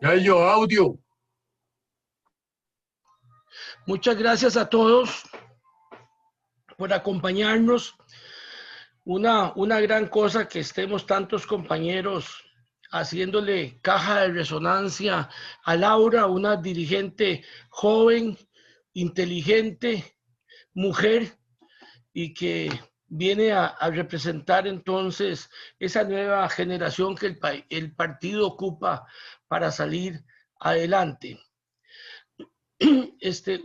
Ya yo, audio. Muchas gracias a todos por acompañarnos. Una gran cosa que estemos tantos compañeros haciéndole caja de resonancia a Laura, una dirigente joven, inteligente, mujer, y que viene a representar entonces esa nueva generación que el partido ocupa para salir adelante.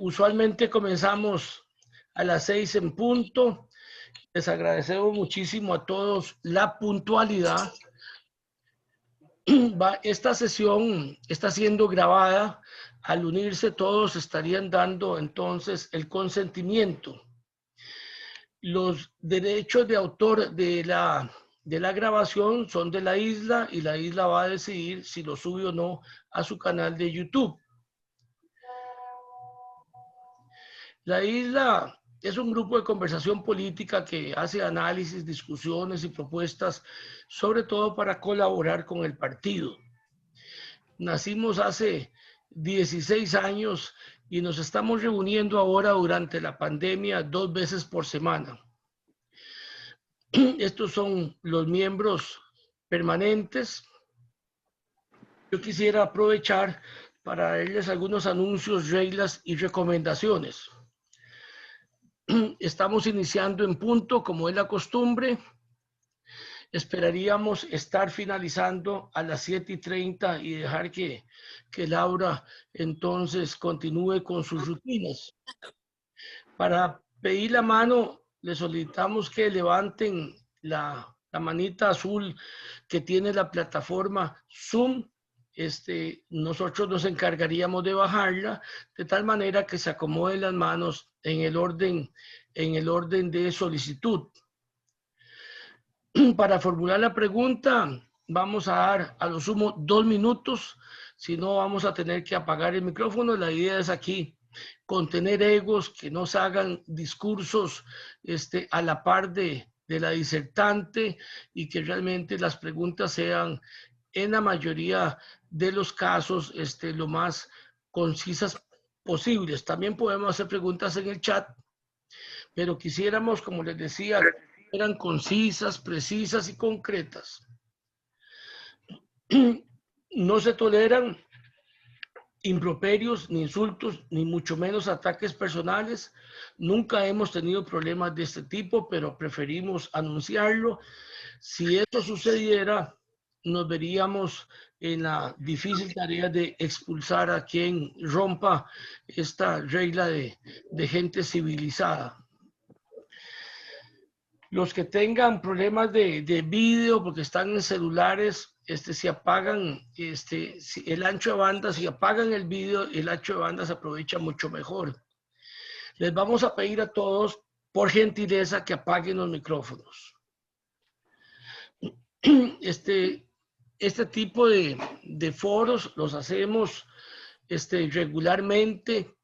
Usualmente comenzamos a las 6 en punto. Les agradecemos muchísimo a todos la puntualidad. Esta sesión está siendo grabada. Al unirse todos estarían dando entonces el consentimiento. Los derechos de autor de la grabación son de la isla y la isla va a decidir si lo sube o no a su canal de YouTube. La isla es un grupo de conversación política que hace análisis, discusiones y propuestas, sobre todo para colaborar con el partido. Nacimos hace 16 años y nos estamos reuniendo ahora durante la pandemia 2 veces por semana. Estos son los miembros permanentes. Yo quisiera aprovechar para darles algunos anuncios, reglas y recomendaciones. Estamos iniciando en punto, como es la costumbre. Esperaríamos estar finalizando a las 7:30 y dejar que Laura entonces continúe con sus rutinas. Para pedir la mano, les solicitamos que levanten la manita azul que tiene la plataforma Zoom. Nosotros nos encargaríamos de bajarla de tal manera que se acomoden las manos en el orden de solicitud. Para formular la pregunta, vamos a dar a lo sumo 2 minutos, si no vamos a tener que apagar el micrófono. La idea es aquí contener egos, que no se hagan discursos a la par de la disertante y que realmente las preguntas sean en la mayoría de los casos lo más concisas posibles. También podemos hacer preguntas en el chat, pero quisiéramos, como les decía, que eran concisas, precisas y concretas. No se toleran improperios, ni insultos, ni mucho menos ataques personales. Nunca hemos tenido problemas de este tipo, pero preferimos anunciarlo. Si esto sucediera, nos veríamos en la difícil tarea de expulsar a quien rompa esta regla de gente civilizada. Los que tengan problemas de vídeo porque están en celulares, si apagan el ancho de banda, si apagan el vídeo, el ancho de banda se aprovecha mucho mejor. Les vamos a pedir a todos, por gentileza, que apaguen los micrófonos. Este tipo de foros los hacemos regularmente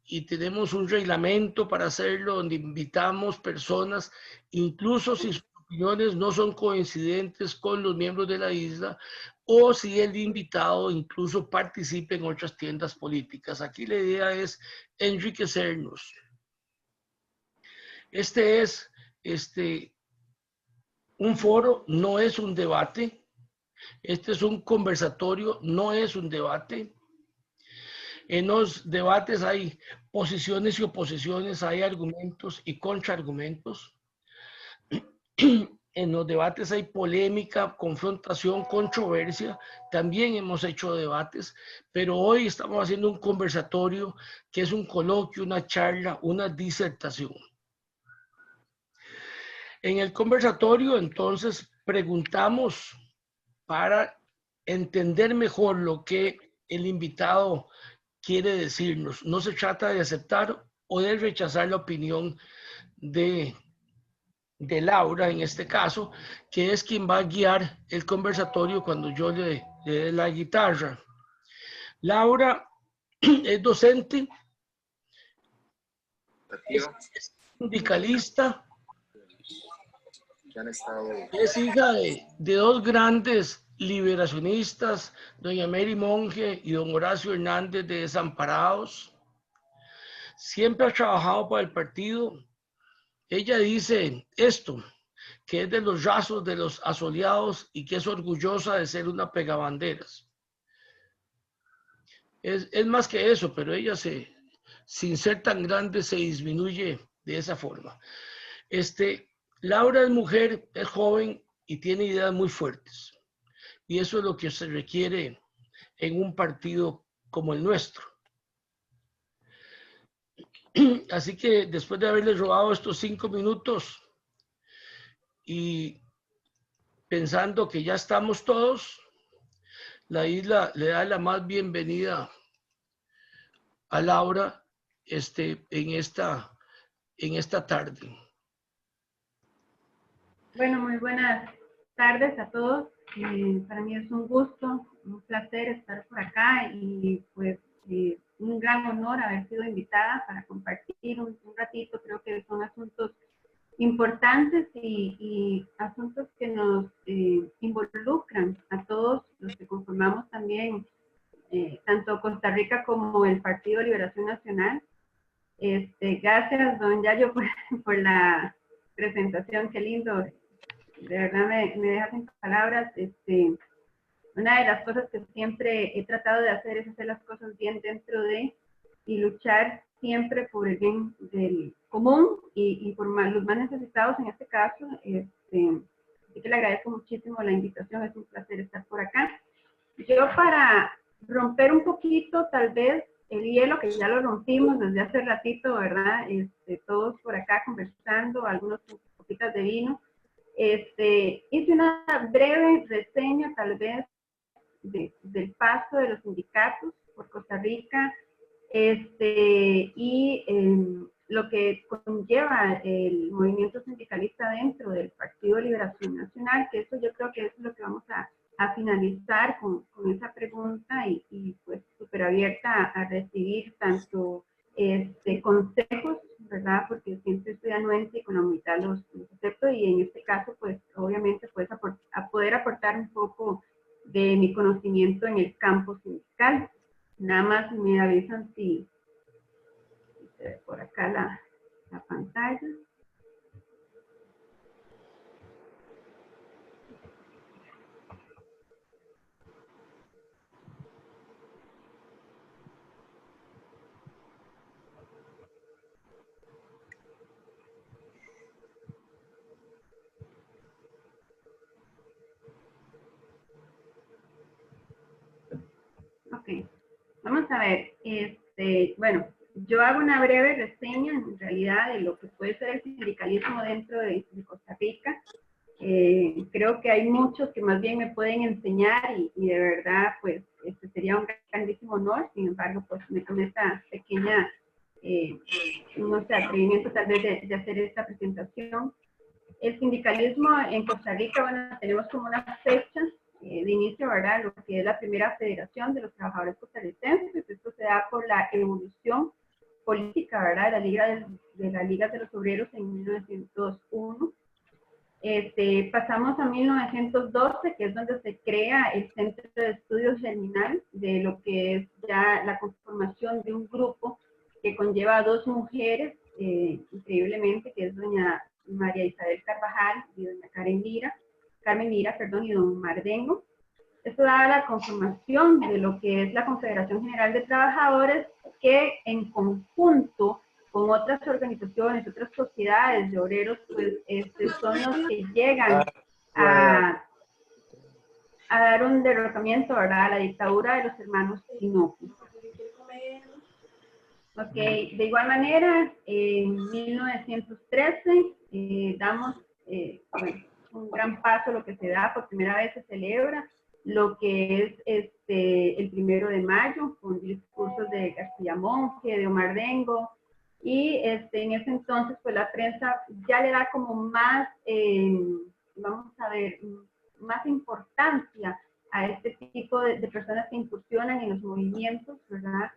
y tenemos un reglamento para hacerlo donde invitamos personas, incluso si sus opiniones no son coincidentes con los miembros de la isla o si el invitado incluso participe en otras tiendas políticas. Aquí la idea es enriquecernos. Este es un foro, no es un debate. Este es un conversatorio, no es un debate. En los debates hay posiciones y oposiciones, hay argumentos y contraargumentos. En los debates hay polémica, confrontación, controversia. También hemos hecho debates, pero hoy estamos haciendo un conversatorio que es un coloquio, una charla, una disertación. En el conversatorio, entonces, preguntamos para entender mejor lo que el invitado quiere decirnos. No se trata de aceptar o de rechazar la opinión de Laura, en este caso, que es quien va a guiar el conversatorio cuando yo le dé la guitarra. Laura es docente, es sindicalista, es hija de dos grandes liberacionistas, doña Mary Monge y don Horacio Hernández de Desamparados. Siempre ha trabajado para el partido. Ella dice esto, que es de los rasos de los asoleados y que es orgullosa de ser una pegabanderas. Es más que eso, pero ella sin ser tan grande se disminuye de esa forma. Laura es mujer, es joven y tiene ideas muy fuertes. Y eso es lo que se requiere en un partido como el nuestro. Así que después de haberles robado estos 5 minutos y pensando que ya estamos todos, la isla le da la más bienvenida a Laura en esta tarde. Bueno, muy buenas tardes a todos. Para mí es un gusto, un placer estar por acá y pues un gran honor haber sido invitada para compartir un ratito. Creo que son asuntos importantes y asuntos que nos involucran a todos los que conformamos también tanto Costa Rica como el Partido de Liberación Nacional. Gracias, don Yayo, por la presentación, qué lindo. De verdad me deja sin palabras. Una de las cosas que siempre he tratado de hacer es hacer las cosas bien dentro de y luchar siempre por el bien del común y por los más necesitados en este caso. Así que le agradezco muchísimo la invitación, es un placer estar por acá. Yo para romper un poquito tal vez el hielo, que ya lo rompimos desde hace ratito, ¿verdad? Todos por acá conversando, algunos con copitas de vino. Hice una breve reseña tal vez del paso de los sindicatos por Costa Rica y lo que conlleva el movimiento sindicalista dentro del Partido de Liberación Nacional, que eso yo creo que es lo que vamos a finalizar con esa pregunta y pues súper abierta a recibir tanto consejos, ¿verdad? Porque siempre estoy anuente y con la humildad los acepto y en este caso pues obviamente pues a poder aportar un poco de mi conocimiento en el campo sindical. Nada más me avisan si se ve por acá la pantalla. Ok, vamos a ver, bueno, yo hago una breve reseña en realidad de lo que puede ser el sindicalismo dentro de Costa Rica. Creo que hay muchos que más bien me pueden enseñar y de verdad pues sería un grandísimo honor. Sin embargo pues me tomé esta pequeña no sé, atrevimiento tal vez de hacer esta presentación. El sindicalismo en Costa Rica, bueno, tenemos como una fecha de inicio, ¿verdad? Lo que es la primera Federación de los Trabajadores Costarricenses. Esto se da por la evolución política, ¿verdad? De la Liga de los Obreros en 1901. Pasamos a 1912, que es donde se crea el Centro de Estudios Germinal, de lo que es ya la conformación de un grupo que conlleva a dos mujeres, increíblemente, que es doña María Isabel Carvajal y doña Carmen Lira, y don Mardengo. Esto da la conformación de lo que es la Confederación General de Trabajadores, que en conjunto con otras organizaciones, otras sociedades de obreros, pues son los que llegan a dar un derrocamiento, ¿verdad?, a la dictadura de los hermanos Tinoco. Ok, de igual manera, en 1913 damos bueno, un gran paso, lo que se da, por primera vez se celebra lo que es el 1 de mayo, con discursos de García Monge, de Omar Dengo, y en ese entonces pues la prensa ya le da como más, vamos a ver, más importancia a este tipo de personas que incursionan en los movimientos, ¿verdad?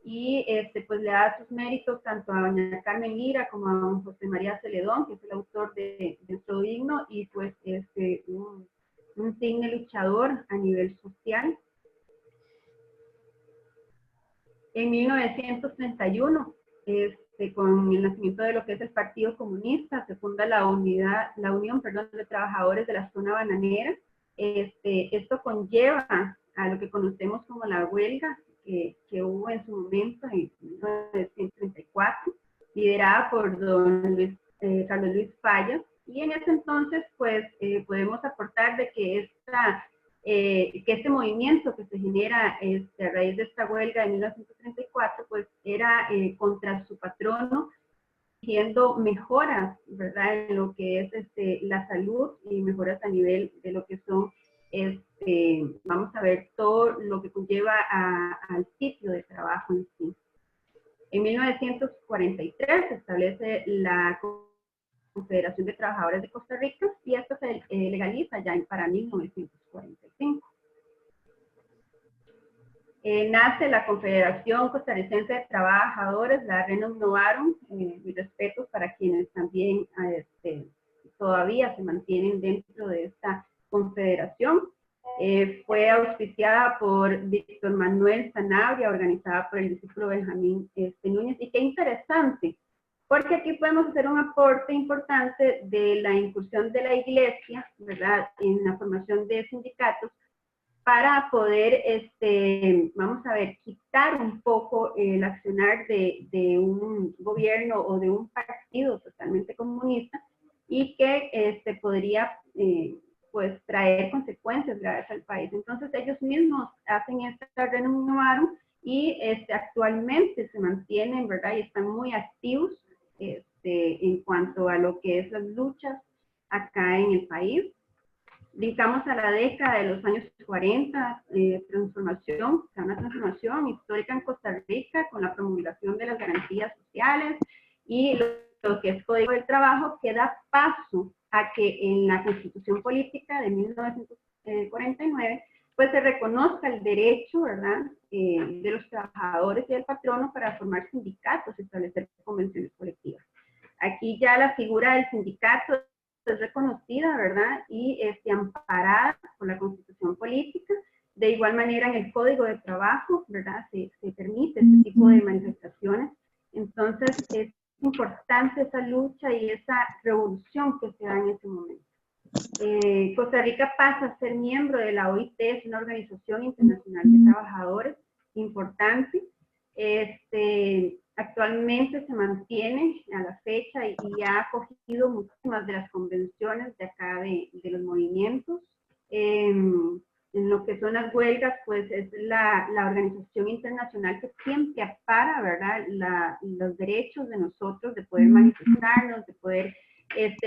Y pues le da sus méritos tanto a doña Carmen Lira como a don José María Celedón, que es el autor de nuestro himno, y pues un signe luchador a nivel social. En 1931, con el nacimiento de lo que es el Partido Comunista, se funda la Unión de Trabajadores de la Zona Bananera. Esto conlleva a lo que conocemos como la huelga que hubo en su momento, en 1934, liderada por don Carlos Luis Falla. Y en ese entonces, pues, podemos aportar de que este movimiento que se genera a raíz de esta huelga de 1934, pues era contra su patrono, haciendo mejoras, ¿verdad?, en lo que es la salud y mejoras a nivel de lo que son, vamos a ver, todo lo que conlleva al sitio de trabajo en sí. En 1943 se establece la Confederación de Trabajadores de Costa Rica y esto se legaliza ya para 1945. Nace la Confederación Costarricense de Trabajadores, la Renum Novarum, mis respetos para quienes también todavía se mantienen dentro de esta confederación. Fue auspiciada por Víctor Manuel Sanabria, organizada por el discípulo Benjamín Núñez, y qué interesante, porque aquí podemos hacer un aporte importante de la incursión de la Iglesia, ¿verdad?, en la formación de sindicatos, para poder, vamos a ver, quitar un poco el accionar de un gobierno o de un partido totalmente comunista y que podría, pues, traer consecuencias graves al país. Entonces, ellos mismos hacen esta Renum Novarum y actualmente se mantienen, ¿verdad?, y están muy activos en cuanto a lo que es las luchas acá en el país. Brincamos a la década de los años 40, una transformación histórica en Costa Rica con la promulgación de las garantías sociales y lo que es Código del Trabajo, que da paso a que en la Constitución Política de 1949 pues se reconozca el derecho, ¿verdad?, de los trabajadores y del patrono para formar sindicatos y establecer convenciones colectivas. Aquí ya la figura del sindicato es reconocida, ¿verdad?, y amparada por la Constitución Política. De igual manera, en el Código de Trabajo, ¿verdad?, se permite este tipo de manifestaciones. Entonces, es importante esa lucha y esa revolución que se da en ese momento. Costa Rica pasa a ser miembro de la OIT, es una organización internacional de trabajadores importante. Actualmente se mantiene a la fecha y ha acogido muchísimas de las convenciones de acá de los movimientos. En lo que son las huelgas, pues es la organización internacional que siempre ampara, ¿verdad?, los derechos de nosotros de poder manifestarnos, de poder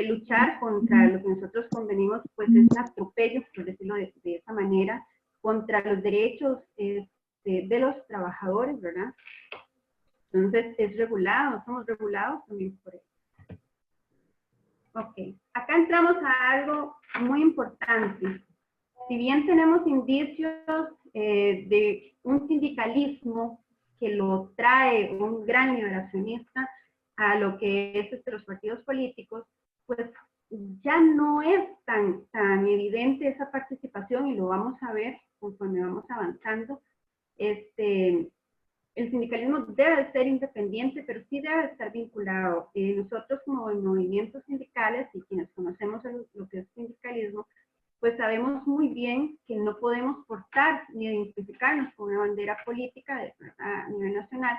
luchar contra lo que nosotros convenimos, pues es un atropello, por decirlo de esa manera, contra los derechos de los trabajadores, ¿verdad? Entonces es regulado, somos regulados también por eso. Ok, acá entramos a algo muy importante. Si bien tenemos indicios de un sindicalismo que lo trae un gran liberacionista a lo que es los partidos políticos, pues ya no es tan evidente esa participación y lo vamos a ver conforme vamos avanzando. El sindicalismo debe ser independiente, pero sí debe estar vinculado. Nosotros como movimientos sindicales y quienes conocemos lo que es sindicalismo, pues sabemos muy bien que no podemos portar ni identificarnos con una bandera política a nivel nacional,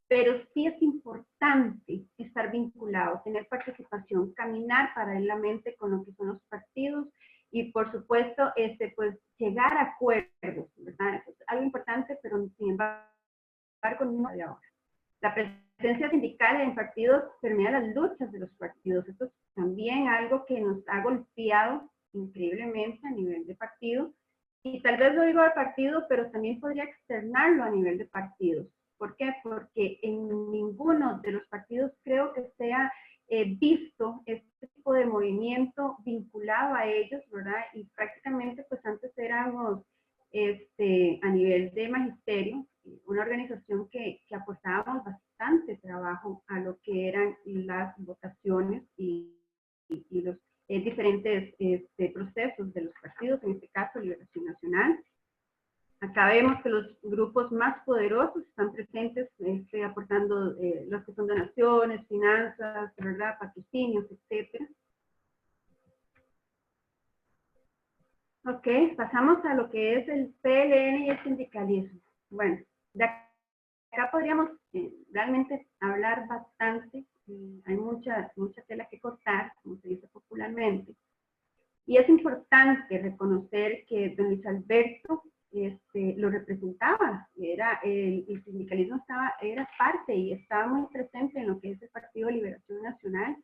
pero sí es importante estar vinculado, tener participación, caminar paralelamente con lo que son los partidos y por supuesto pues llegar a acuerdos, ¿verdad? Eso es algo importante, pero sin embargo no de ahora. La presencia sindical en partidos permea las luchas de los partidos. Esto es también algo que nos ha golpeado increíblemente a nivel de partido y tal vez lo digo de partido, pero también podría externarlo a nivel de partidos. ¿Por qué? Porque en ninguno de los partidos creo que sea visto este tipo de movimiento vinculado a ellos, ¿verdad? Y prácticamente pues antes éramos a nivel de magisterio, una organización que aportábamos bastante trabajo a lo que eran las votaciones y los diferentes procesos de los partidos, en este caso Liberación Nacional. Acá vemos que los grupos más poderosos están presentes aportando los que son donaciones, finanzas, ¿verdad? Patrocinios, etc. Ok, pasamos a lo que es el PLN y el sindicalismo. Bueno, de acá podríamos realmente hablar bastante. Hay mucha tela que cortar, como se dice popularmente. Y es importante reconocer que don Luis Alberto lo representaba, el sindicalismo era parte y estaba muy presente en lo que es el Partido de Liberación Nacional.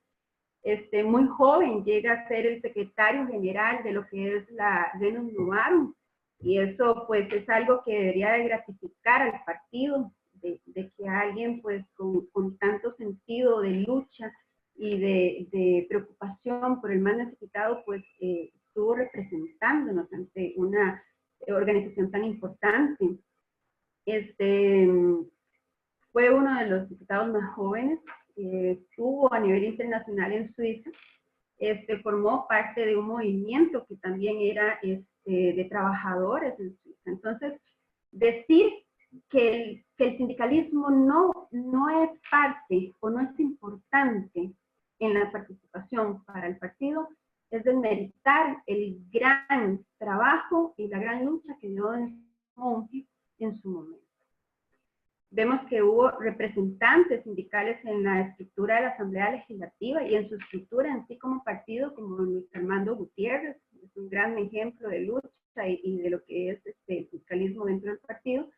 Muy joven llega a ser el secretario general de lo que es la Renum Novarum, y eso pues es algo que debería de gratificar al partido, de que alguien pues con tanto sentido de lucha y de preocupación por el más necesitado, pues estuvo representándonos ante una organización tan importante. Fue uno de los diputados más jóvenes, estuvo a nivel internacional en Suiza, formó parte de un movimiento que también era de trabajadores en Suiza. Entonces, decir que el sindicalismo no es parte o no es importante en la participación para el partido es desmeritar el gran trabajo y la gran lucha que dio don Monge en su momento. Vemos que hubo representantes sindicales en la estructura de la Asamblea Legislativa y en su estructura en sí como partido, como Luis Armando Gutiérrez, es un gran ejemplo de lucha y de lo que es el sindicalismo dentro del partido.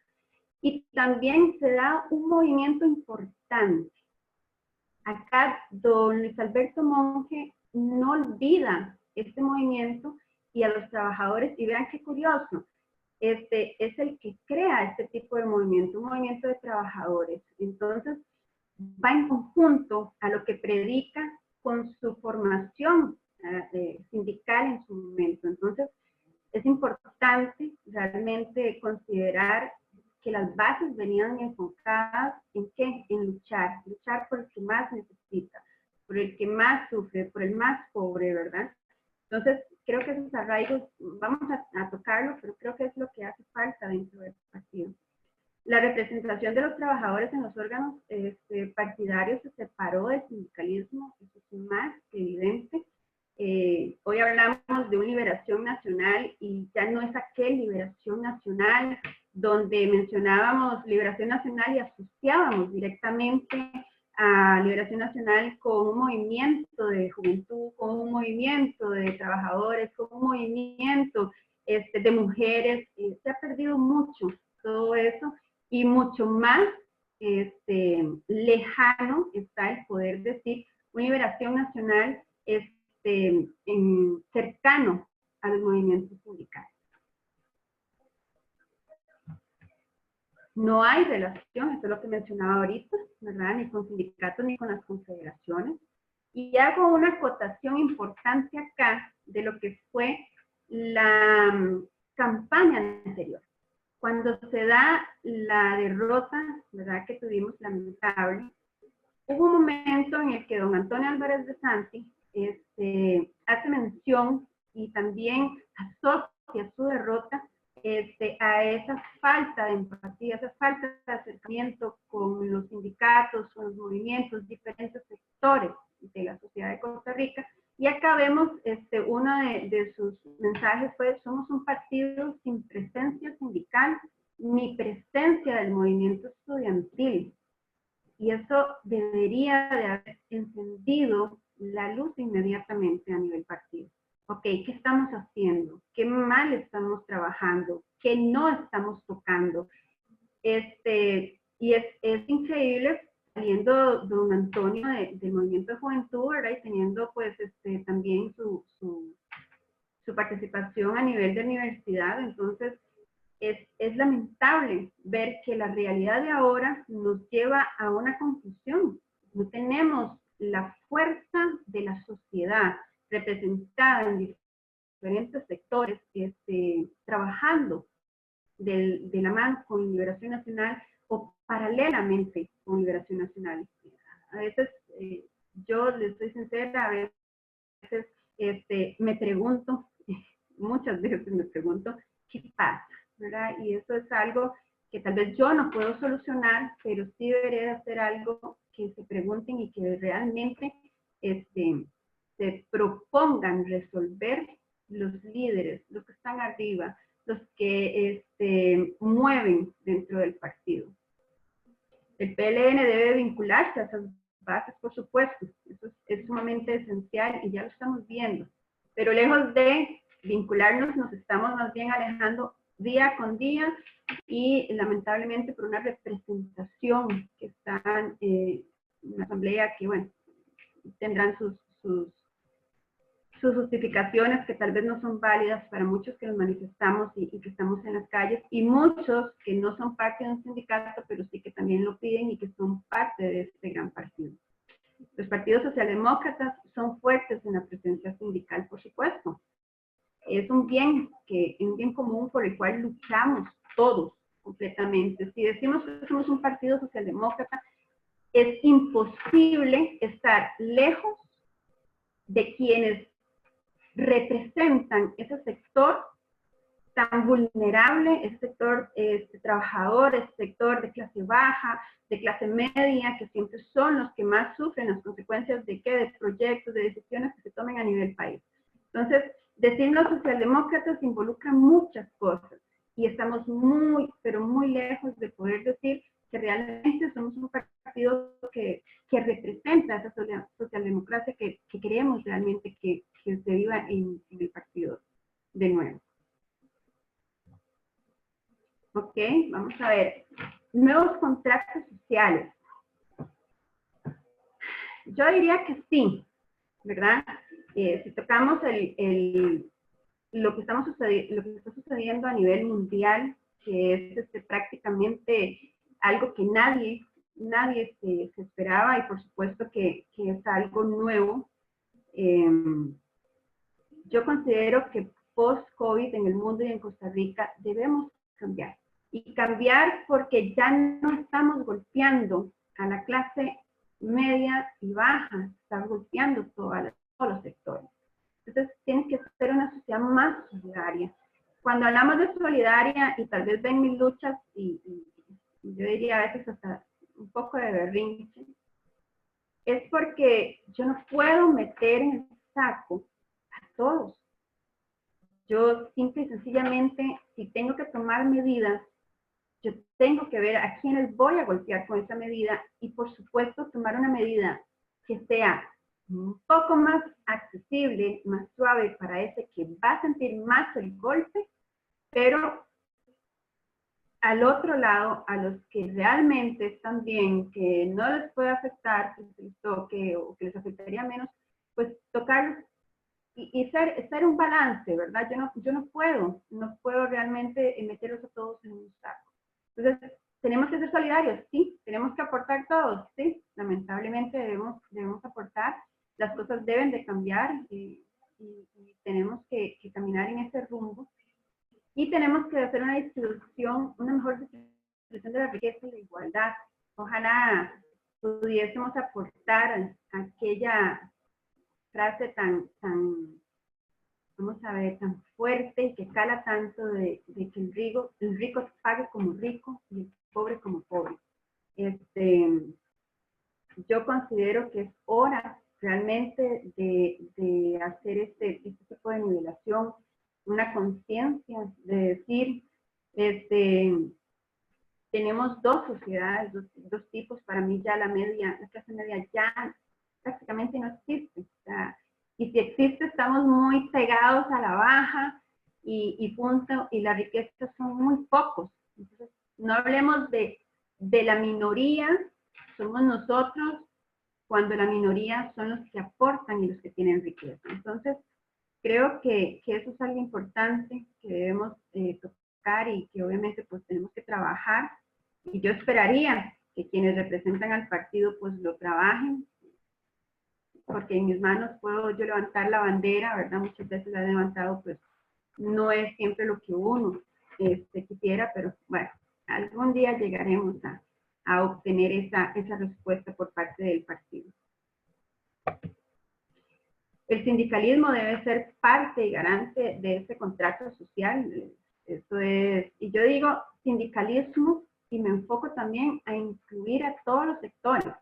Y también se da un movimiento importante. Acá don Luis Alberto Monge no olvida este movimiento y a los trabajadores, y vean qué curioso, es el que crea este tipo de movimiento, un movimiento de trabajadores. Entonces, va en conjunto a lo que predica con su formación sindical en su momento. Entonces, es importante realmente considerar que las bases venían enfocadas en qué, en luchar por el que más necesita, por el que más sufre, por el más pobre, ¿verdad? Entonces, creo que esos arraigos, vamos a tocarlo, pero creo que es lo que hace falta dentro del partido. La representación de los trabajadores en los órganos partidarios se separó del sindicalismo, eso es más que evidente. Hoy hablamos de una liberación nacional y ya no es aquel liberación nacional donde mencionábamos liberación nacional y asociábamos directamente a Liberación Nacional con un movimiento de juventud, con un movimiento de trabajadores, con un movimiento de mujeres. Se ha perdido mucho todo eso y mucho más lejano está el poder decir una liberación nacional cercano a los movimientos sindicales. No hay relación, esto es lo que mencionaba ahorita, ¿verdad? Ni con sindicatos ni con las confederaciones. Y hago una acotación importante acá de lo que fue la campaña anterior. Cuando se da la derrota, ¿verdad? Que tuvimos lamentable, hubo un momento en el que don Antonio Álvarez de Santi hace mención y también asocia su derrota a esa falta de empatía, esa falta de acercamiento con los sindicatos, con los movimientos, diferentes sectores de la sociedad de Costa Rica. Y acá vemos uno de sus mensajes fue: somos un partido sin presencia sindical ni presencia del movimiento estudiantil. Y eso debería de haber encendido la luz inmediatamente a nivel partido. Ok, ¿qué estamos haciendo? ¿Qué mal estamos trabajando? ¿Qué no estamos tocando? Y es increíble saliendo don Antonio del Movimiento de Juventud, ¿verdad? Y teniendo pues también su su participación a nivel de universidad. Entonces, es lamentable ver que la realidad de ahora nos lleva a una confusión. No tenemos la fuerza de la sociedad representada en diferentes sectores trabajando de la mano con Liberación Nacional o paralelamente con Liberación Nacional. A veces, yo les soy sincera, a veces me pregunto, muchas veces me pregunto, ¿qué pasa? ¿Verdad? Y eso es algo que tal vez yo no puedo solucionar, pero sí debería hacer algo que se pregunten y que realmente se propongan resolver los líderes, los que están arriba, los que mueven dentro del partido. El PLN debe vincularse a esas bases, por supuesto, eso es sumamente esencial y ya lo estamos viendo, pero lejos de vincularnos nos estamos más bien alejando día con día y lamentablemente por una representación que están en la asamblea que, bueno, tendrán sus justificaciones que tal vez no son válidas para muchos que nos manifestamos y que estamos en las calles, y muchos que no son parte de un sindicato, pero sí que también lo piden y que son parte de este gran partido. Los partidos socialdemócratas son fuertes en la presencia sindical, por supuesto. Es un bien común por el cual luchamos todos completamente. Si decimos que somos un partido socialdemócrata, es imposible estar lejos de quienes representan ese sector tan vulnerable, ese sector trabajador, ese sector de clase baja, de clase media, que siempre son los que más sufren las consecuencias de proyectos, de decisiones que se tomen a nivel país. Entonces, decirnos socialdemócratas involucra muchas cosas y estamos muy, pero muy lejos de poder decir que realmente somos un partido que representa esa socialdemocracia que queremos realmente que se viva en el partido de nuevo. Ok, vamos a ver. Nuevos contratos sociales. Yo diría que sí, ¿verdad? Si tocamos lo que está sucediendo a nivel mundial, que es prácticamente algo que nadie se esperaba y por supuesto que es algo nuevo. Yo considero que post-COVID en el mundo y en Costa Rica debemos cambiar. Y cambiar porque ya no estamos golpeando a la clase media y baja, estamos golpeando todos los sectores. Entonces, tiene que ser una sociedad más solidaria. Cuando hablamos de solidaria, y tal vez ven mis luchas, y yo diría a veces hasta un poco de berrinche, es porque yo no puedo meter en el saco a todos. Yo simple y sencillamente, si tengo que tomar medidas, yo tengo que ver a quiénes voy a golpear con esa medida y por supuesto tomar una medida que sea un poco más accesible, más suave para ese que va a sentir más el golpe, pero al otro lado, a los que realmente están bien, que no les puede afectar, que se les toque o que les afectaría menos, pues tocarlos y ser un balance, ¿verdad? Yo no puedo realmente meterlos a todos en un saco. Entonces, tenemos que ser solidarios, sí, tenemos que aportar todos, sí, lamentablemente debemos aportar, las cosas deben de cambiar y tenemos que caminar en ese rumbo. Y tenemos que hacer una mejor distribución de la riqueza y la igualdad. Ojalá pudiésemos aportar aquella frase tan fuerte y que cala tanto de que el rico pague como rico y el pobre como pobre. Yo considero que es hora realmente de hacer este tipo de nivelación, una conciencia de decir, tenemos dos sociedades, dos tipos. Para mí ya la clase media ya prácticamente no existe. O sea, y si existe, estamos muy pegados a la baja y punto, y la riqueza son muy pocos. Entonces, no hablemos de la minoría, somos nosotros, cuando la minoría son los que aportan y los que tienen riqueza. Entonces, creo que eso es algo importante que debemos tocar y que obviamente pues tenemos que trabajar. Y yo esperaría que quienes representan al partido pues lo trabajen, porque en mis manos puedo yo levantar la bandera, ¿verdad? Muchas veces la he levantado, pues no es siempre lo que uno quisiera, pero bueno, algún día llegaremos a obtener esa respuesta por parte del partido. El sindicalismo debe ser parte y garante de ese contrato social. Eso es, y yo digo sindicalismo y me enfoco también a incluir a todos los sectores.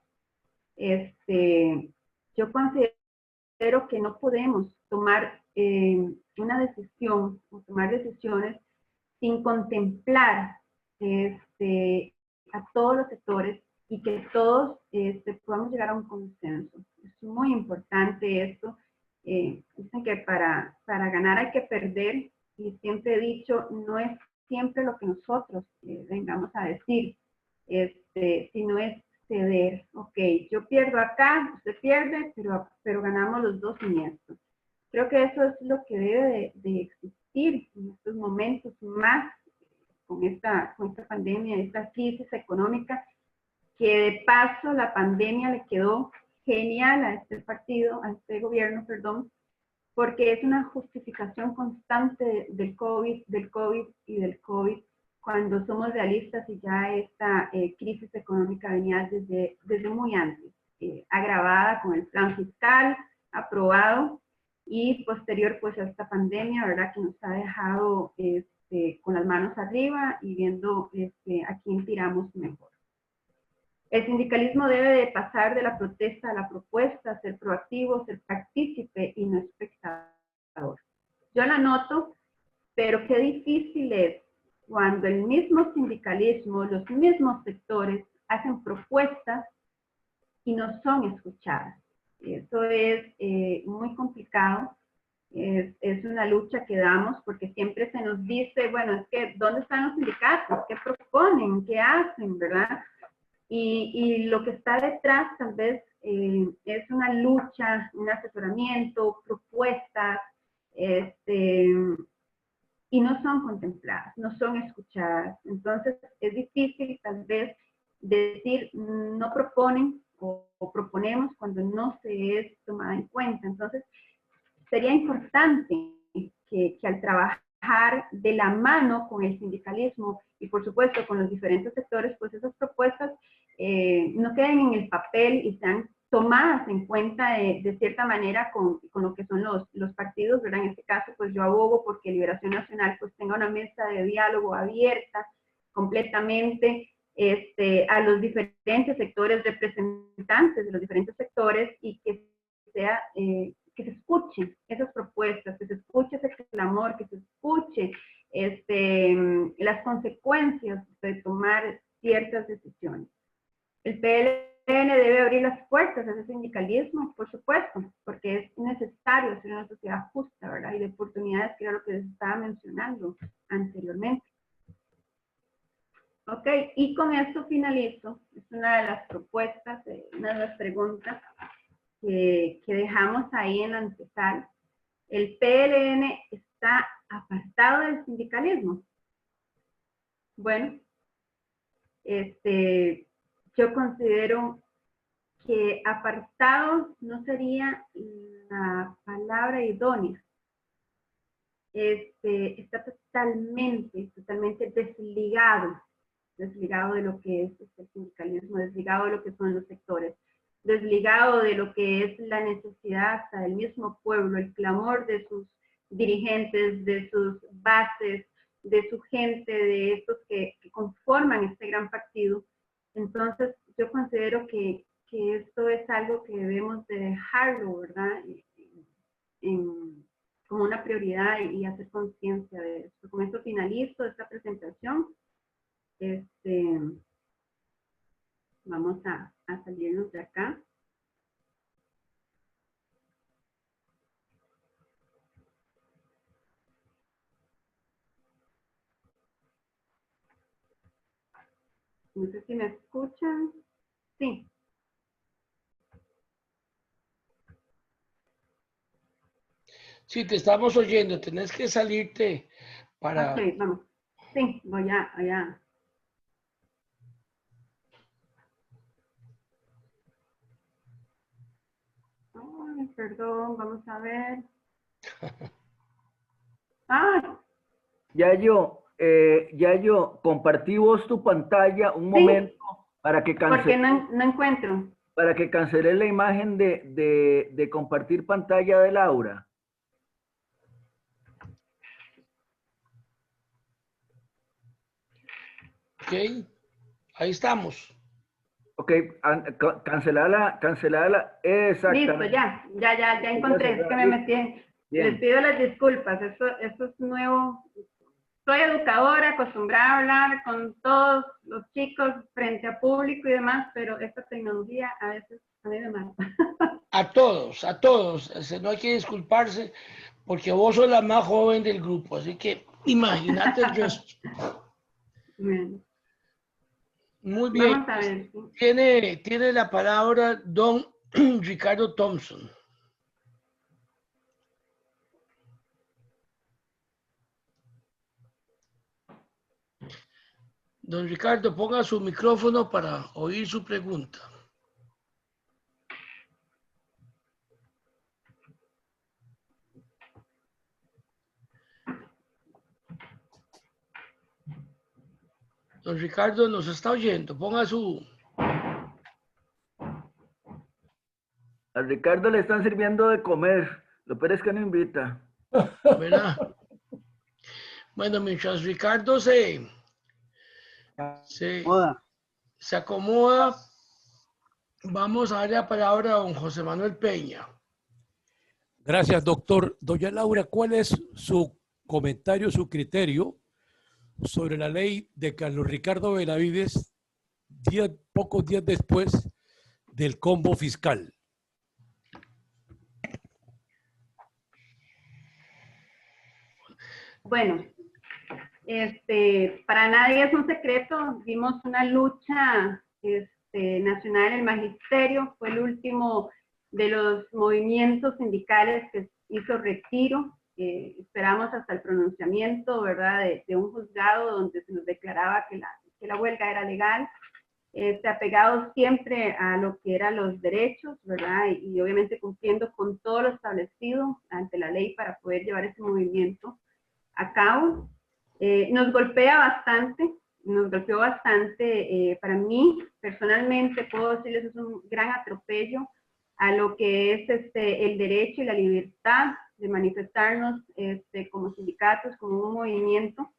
Yo considero que no podemos tomar una decisión o tomar decisiones sin contemplar a todos los sectores y que todos podamos llegar a un consenso. Es muy importante esto. Dicen que para ganar hay que perder, y siempre he dicho, no es siempre lo que nosotros vengamos a decir, sino es ceder. Ok, yo pierdo acá, usted pierde, pero ganamos los dos en esto. Creo que eso es lo que debe de existir en estos momentos, más con esta pandemia, esta crisis económica, que de paso la pandemia le quedó genial a este partido, a este gobierno, perdón, porque es una justificación constante del COVID y del COVID, cuando somos realistas y ya esta crisis económica venía desde muy antes, agravada con el plan fiscal aprobado y posterior pues a esta pandemia, ¿verdad? Que nos ha dejado con las manos arriba y viendo a quién tiramos mejor. El sindicalismo debe de pasar de la protesta a la propuesta, ser proactivo, ser partícipe y no espectador. Yo la noto, pero qué difícil es cuando el mismo sindicalismo, los mismos sectores hacen propuestas y no son escuchadas. Eso es muy complicado. Es una lucha que damos porque siempre se nos dice, bueno, es que ¿dónde están los sindicatos? ¿Qué proponen? ¿Qué hacen? ¿Verdad? Y lo que está detrás tal vez es una lucha, un asesoramiento, propuestas, y no son contempladas, no son escuchadas. Entonces es difícil tal vez decir no proponen o proponemos cuando no se es tomada en cuenta. Entonces sería importante que al trabajar de la mano con el sindicalismo y por supuesto con los diferentes sectores, pues esas propuestas no queden en el papel y sean tomadas en cuenta de cierta manera con lo que son los partidos, ¿verdad? En este caso, pues yo abogo porque Liberación Nacional pues tenga una mesa de diálogo abierta completamente a los diferentes sectores, representantes de los diferentes sectores, y que sea que se escuchen esas propuestas, que se escuche ese clamor, que se escuche las consecuencias de tomar ciertas decisiones. El PLN debe abrir las puertas a ese sindicalismo, por supuesto, porque es necesario hacer una sociedad justa, ¿verdad? Y de oportunidades, que era lo que les estaba mencionando anteriormente. Ok, y con esto finalizo. Es una de las propuestas, una de las preguntas que dejamos ahí en la antesala. ¿El PLN está apartado del sindicalismo? Bueno, yo considero que apartado no sería la palabra idónea. Está totalmente desligado de lo que es el sindicalismo, desligado de lo que son los sectores, desligado de lo que es la necesidad hasta del mismo pueblo, el clamor de sus dirigentes, de sus bases, de su gente, de estos que conforman este gran partido. Entonces, yo considero que esto es algo que debemos de dejarlo, ¿verdad? Como una prioridad y hacer conciencia de esto. Con esto finalizo esta presentación. Vamos a salirnos de acá. No sé si me escuchan. Sí. Sí, te estamos oyendo. Tenés que salirte para... Ok, vamos. Sí, voy a... Ay, perdón, vamos a ver. Ah, Yayo, compartí vos tu pantalla un momento sí, para que porque no encuentro. cancelé la imagen de compartir pantalla de Laura. Ok, ahí estamos. Ok, cancelala, Listo, exactamente. ya encontré. Es que me Listo. metí. Les Bien. pido las disculpas. Esto es nuevo. Soy educadora, acostumbrada a hablar con todos los chicos frente a público y demás, pero esta tecnología a veces a mí me mata. A todos. No hay que disculparse porque vos sos la más joven del grupo, así que imagínate el resto. Bueno, Muy bien. vamos a ver. ¿Sí? Tiene la palabra don Ricardo Thompson. Don Ricardo, ponga su micrófono para oír su pregunta. Don Ricardo nos está oyendo. Ponga su... A Ricardo le están sirviendo de comer. Lo peor es que no invita. ¿Verdad? Bueno, mientras Ricardo se acomoda, vamos a darle la palabra a don José Manuel Peña. Gracias, doctor. Doña Laura, ¿cuál es su comentario, su criterio sobre la ley de Carlos Ricardo Benavides pocos días después del combo fiscal? Bueno, para nadie es un secreto. Vimos una lucha nacional en el magisterio. Fue el último de los movimientos sindicales que hizo retiro. Esperamos hasta el pronunciamiento, ¿verdad?, de un juzgado donde se nos declaraba que la huelga era legal. Apegados siempre a lo que eran los derechos, ¿verdad? Y obviamente cumpliendo con todo lo establecido ante la ley para poder llevar ese movimiento a cabo. Nos golpeó bastante. Para mí, personalmente, puedo decirles, es un gran atropello a lo que es el derecho y la libertad de manifestarnos como sindicatos, como un movimiento.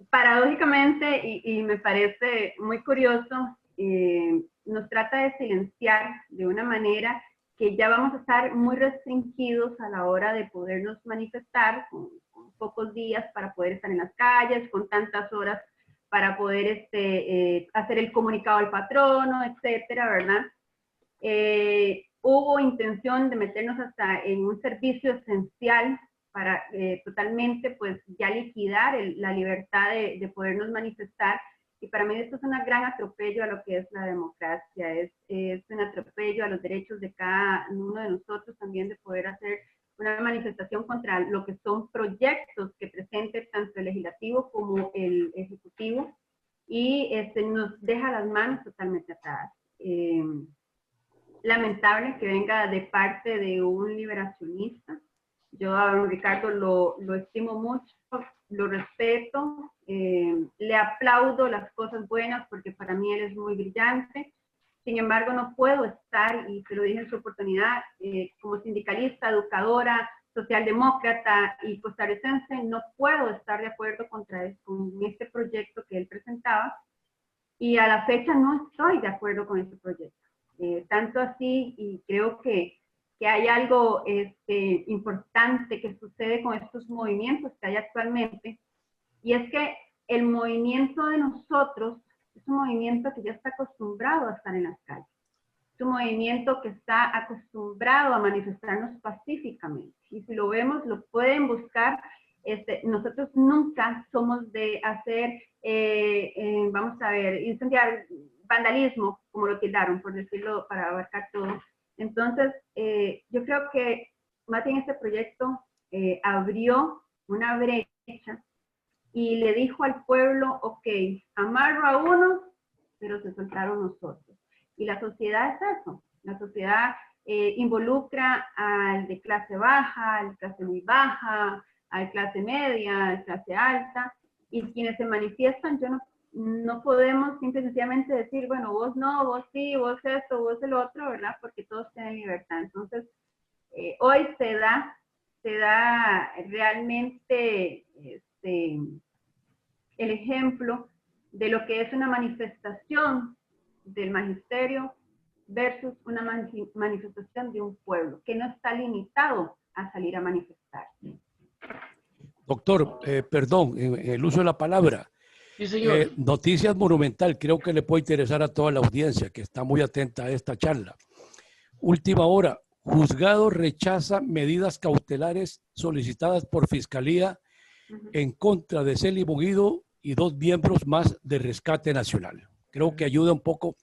Paradójicamente, y me parece muy curioso, nos trata de silenciar de una manera que ya vamos a estar muy restringidos a la hora de podernos manifestar, con pocos días para poder estar en las calles, con tantas horas para poder hacer el comunicado al patrono, etcétera, ¿verdad? Hubo intención de meternos hasta en un servicio esencial para totalmente pues ya liquidar la libertad de podernos manifestar. Y para mí esto es un gran atropello a lo que es la democracia, es un atropello a los derechos de cada uno de nosotros también de poder hacer una manifestación contra lo que son proyectos que presente tanto el legislativo como el ejecutivo, y nos deja las manos totalmente atadas. Lamentable que venga de parte de un liberacionista. Yo a don Ricardo lo estimo mucho, lo respeto, le aplaudo las cosas buenas porque para mí él es muy brillante. Sin embargo, no puedo estar, y te lo dije en su oportunidad, como sindicalista, educadora, socialdemócrata y costarricense, no puedo estar de acuerdo con este proyecto que él presentaba, y a la fecha no estoy de acuerdo con este proyecto. Tanto así, y creo que hay algo importante que sucede con estos movimientos que hay actualmente, y es que el movimiento de nosotros es un movimiento que ya está acostumbrado a estar en las calles. Es un movimiento que está acostumbrado a manifestarnos pacíficamente. Y si lo vemos, lo pueden buscar. Nosotros nunca somos de hacer, vamos a ver, incendiar, vandalismo, como lo tildaron, por decirlo, para abarcar todo. Entonces, yo creo que más bien este proyecto abrió una brecha y le dijo al pueblo, ok, amarro a uno, pero se soltaron nosotros. Y la sociedad es eso, la sociedad involucra al de clase baja, al de clase muy baja, al de clase media, al de clase alta, y quienes se manifiestan, no podemos sencillamente decir, bueno, vos no, vos sí, vos esto, vos el otro, ¿verdad? Porque todos tienen libertad. Entonces, hoy se da realmente el ejemplo de lo que es una manifestación del magisterio versus una manifestación de un pueblo, que no está limitado a salir a manifestar. Doctor, perdón, en el uso de la palabra. Sí, señor. Noticias Monumental, creo que le puede interesar a toda la audiencia que está muy atenta a esta charla. Última hora, juzgado rechaza medidas cautelares solicitadas por Fiscalía en contra de Celi Muguido y 2 miembros más de Rescate Nacional. Creo que ayuda un poco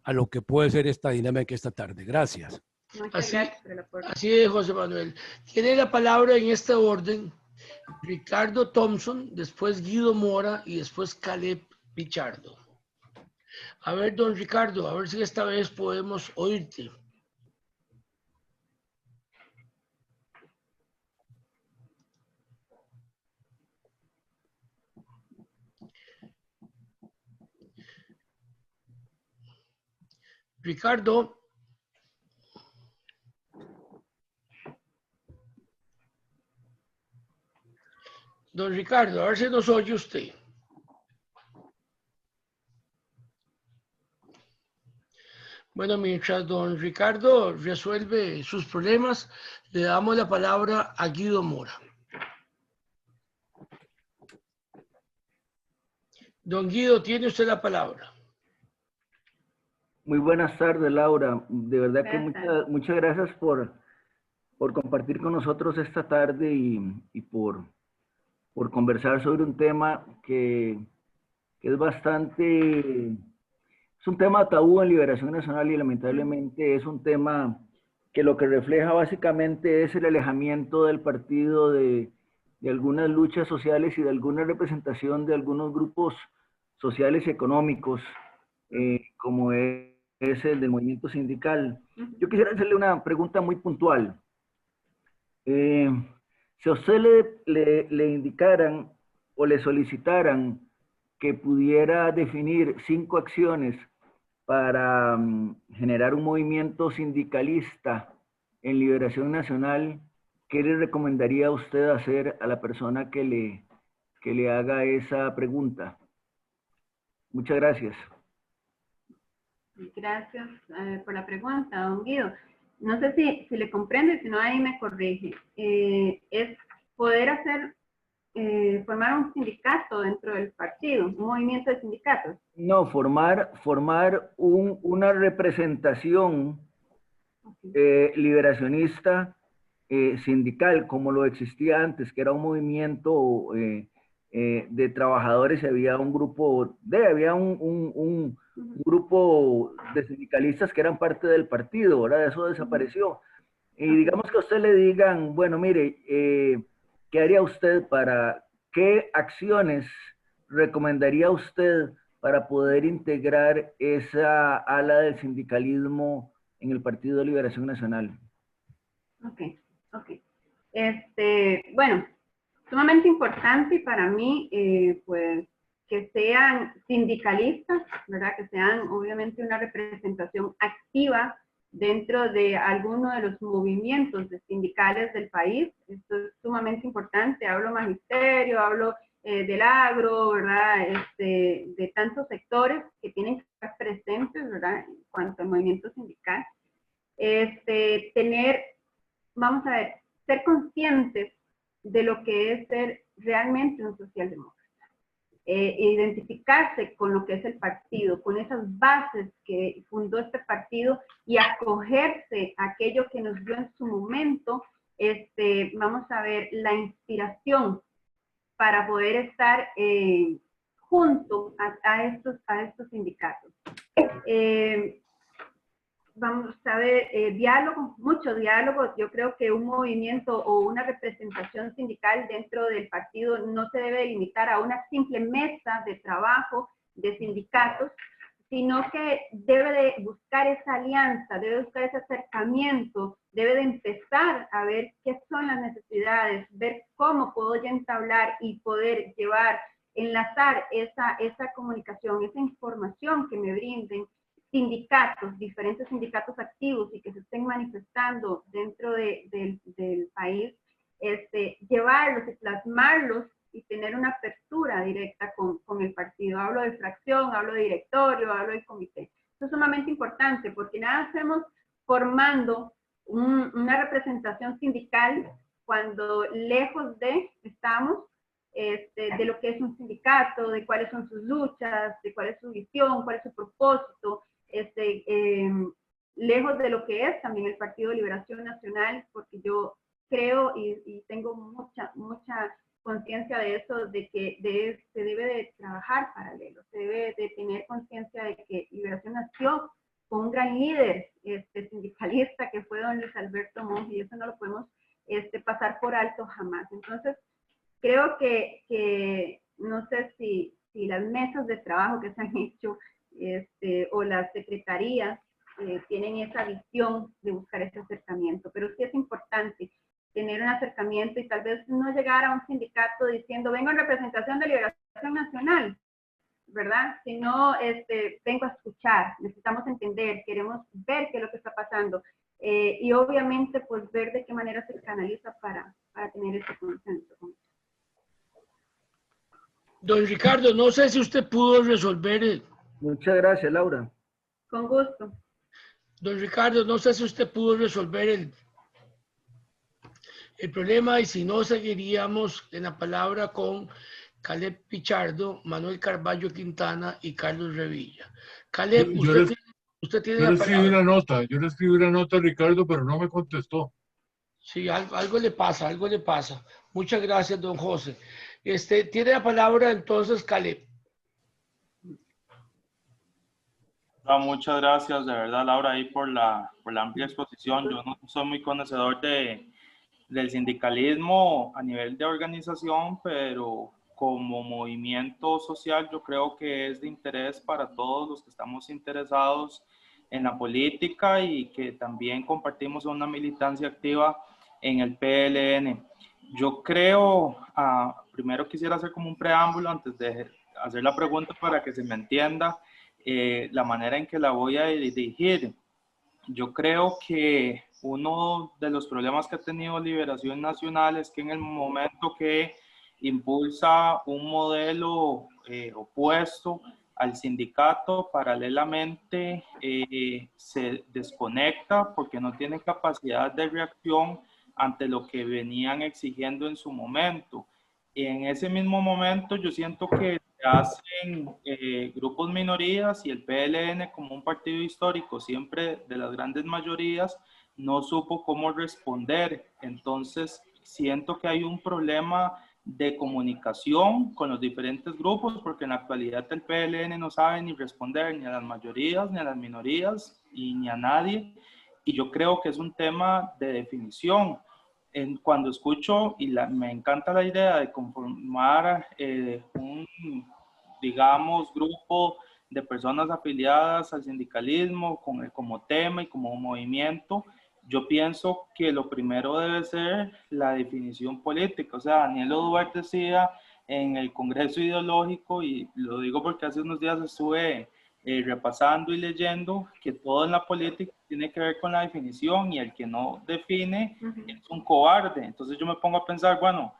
a lo que puede ser esta dinámica esta tarde. Gracias. Muchas gracias por el aporte. Así es, José Manuel. Tiene la palabra en este orden Ricardo Thompson, después Guido Mora y después Caleb Pichardo. A ver, don Ricardo, a ver si esta vez podemos oírte. Ricardo. Don Ricardo, a ver si nos oye usted. Bueno, mientras don Ricardo resuelve sus problemas, le damos la palabra a Guido Mora. Don Guido, tiene usted la palabra. Muy buenas tardes, Laura. De verdad que Buenas muchas gracias por compartir con nosotros esta tarde y por conversar sobre un tema que es bastante... Es un tema tabú en Liberación Nacional y lamentablemente es un tema que lo que refleja básicamente es el alejamiento del partido de algunas luchas sociales y de alguna representación de algunos grupos sociales y económicos, como es el del movimiento sindical. Yo quisiera hacerle una pregunta muy puntual. Si a usted le indicaran o le solicitaran que pudiera definir 5 acciones para generar un movimiento sindicalista en Liberación Nacional, ¿qué le recomendaría a usted hacer a la persona que le haga esa pregunta? Muchas gracias. Gracias por la pregunta, don Guido. No sé si le comprende, si no ahí me corrige. Es poder formar un sindicato dentro del partido, un movimiento de sindicatos. No, formar una representación liberacionista sindical, como lo existía antes, que era un movimiento de trabajadores, y había un grupo un grupo de sindicalistas que eran parte del partido, ¿verdad? Eso desapareció. Y digamos que a usted le digan, bueno, mire, ¿qué haría usted qué acciones recomendaría usted para poder integrar esa ala del sindicalismo en el Partido de Liberación Nacional? Ok. Bueno, sumamente importante y para mí, pues, que sean sindicalistas, ¿verdad? Que sean obviamente una representación activa dentro de alguno de los movimientos sindicales del país. Esto es sumamente importante. Hablo magisterio, hablo del agro, ¿verdad? De tantos sectores que tienen que estar presentes, ¿verdad? En cuanto al movimiento sindical. Vamos a ver, ser conscientes de lo que es ser realmente un socialdemócrata. Identificarse con lo que es el partido, con esas bases que fundó este partido y acogerse a aquello que nos dio en su momento, vamos a ver, la inspiración para poder estar junto a estos sindicatos. vamos a ver, diálogo, mucho diálogo. Yo creo que un movimiento o una representación sindical dentro del partido no se debe limitar a una simple mesa de trabajo de sindicatos, sino que debe de buscar esa alianza, debe buscar ese acercamiento, debe de empezar a ver qué son las necesidades, ver cómo puedo ya entablar y poder llevar, enlazar esa comunicación, esa información que me brinden sindicatos, diferentes sindicatos activos y que se estén manifestando dentro del país, llevarlos y plasmarlos y tener una apertura directa con el partido. Hablo de fracción, hablo de directorio, hablo de comité. Eso es sumamente importante porque nada hacemos formando una representación sindical cuando lejos de estamos de lo que es un sindicato, de cuáles son sus luchas, de cuál es su visión, cuál es su propósito, lejos de lo que es también el Partido de Liberación Nacional, porque yo creo y tengo mucha conciencia de eso, de que se debe de trabajar paralelo, se debe de tener conciencia de que Liberación nació con un gran líder sindicalista que fue don Luis Alberto Monge, y eso no lo podemos pasar por alto jamás. Entonces, creo que no sé si las mesas de trabajo que se han hecho o las secretarías tienen esa visión de buscar ese acercamiento, pero sí es importante tener un acercamiento y tal vez no llegar a un sindicato diciendo vengo en representación de Liberación Nacional, ¿verdad? Sino vengo a escuchar, necesitamos entender, queremos ver qué es lo que está pasando y obviamente pues ver de qué manera se canaliza para tener ese consenso. Don Ricardo, no sé si usted pudo resolver Muchas gracias, Laura. Con gusto. Don Ricardo, no sé si usted pudo resolver el problema y si no, seguiríamos en la palabra con Caleb Pichardo, Manuel Carballo Quintana y Carlos Revilla. Caleb, usted tiene la palabra. Yo le escribí una nota a Ricardo, pero no me contestó. Sí, algo le pasa, algo le pasa. Muchas gracias, don José. Tiene la palabra entonces Caleb. Muchas gracias, de verdad, Laura, ahí por la amplia exposición. Yo no soy muy conocedor del sindicalismo a nivel de organización, pero como movimiento social yo creo que es de interés para todos los que estamos interesados en la política y que también compartimos una militancia activa en el PLN. Yo creo, primero quisiera hacer como un preámbulo antes de hacer la pregunta para que se me entienda la manera en que la voy a dirigir. Yo creo que uno de los problemas que ha tenido Liberación Nacional es que en el momento que impulsa un modelo opuesto al sindicato, paralelamente se desconecta porque no tiene capacidad de reacción ante lo que venían exigiendo en su momento. Y en ese mismo momento yo siento que se hacen grupos minorías y el PLN como un partido histórico siempre de las grandes mayorías no supo cómo responder. Entonces siento que hay un problema de comunicación con los diferentes grupos porque en la actualidad el PLN no sabe ni responder ni a las mayorías ni a las minorías y ni a nadie, y yo creo que es un tema de definición. Cuando escucho, me encanta la idea de conformar un, digamos, grupo de personas afiliadas al sindicalismo como tema y como movimiento, yo pienso que lo primero debe ser la definición política. O sea, Daniel Oduber decía en el Congreso Ideológico, y lo digo porque hace unos días estuve repasando y leyendo, que todo en la política tiene que ver con la definición y el que no define es un cobarde. Entonces yo me pongo a pensar, bueno,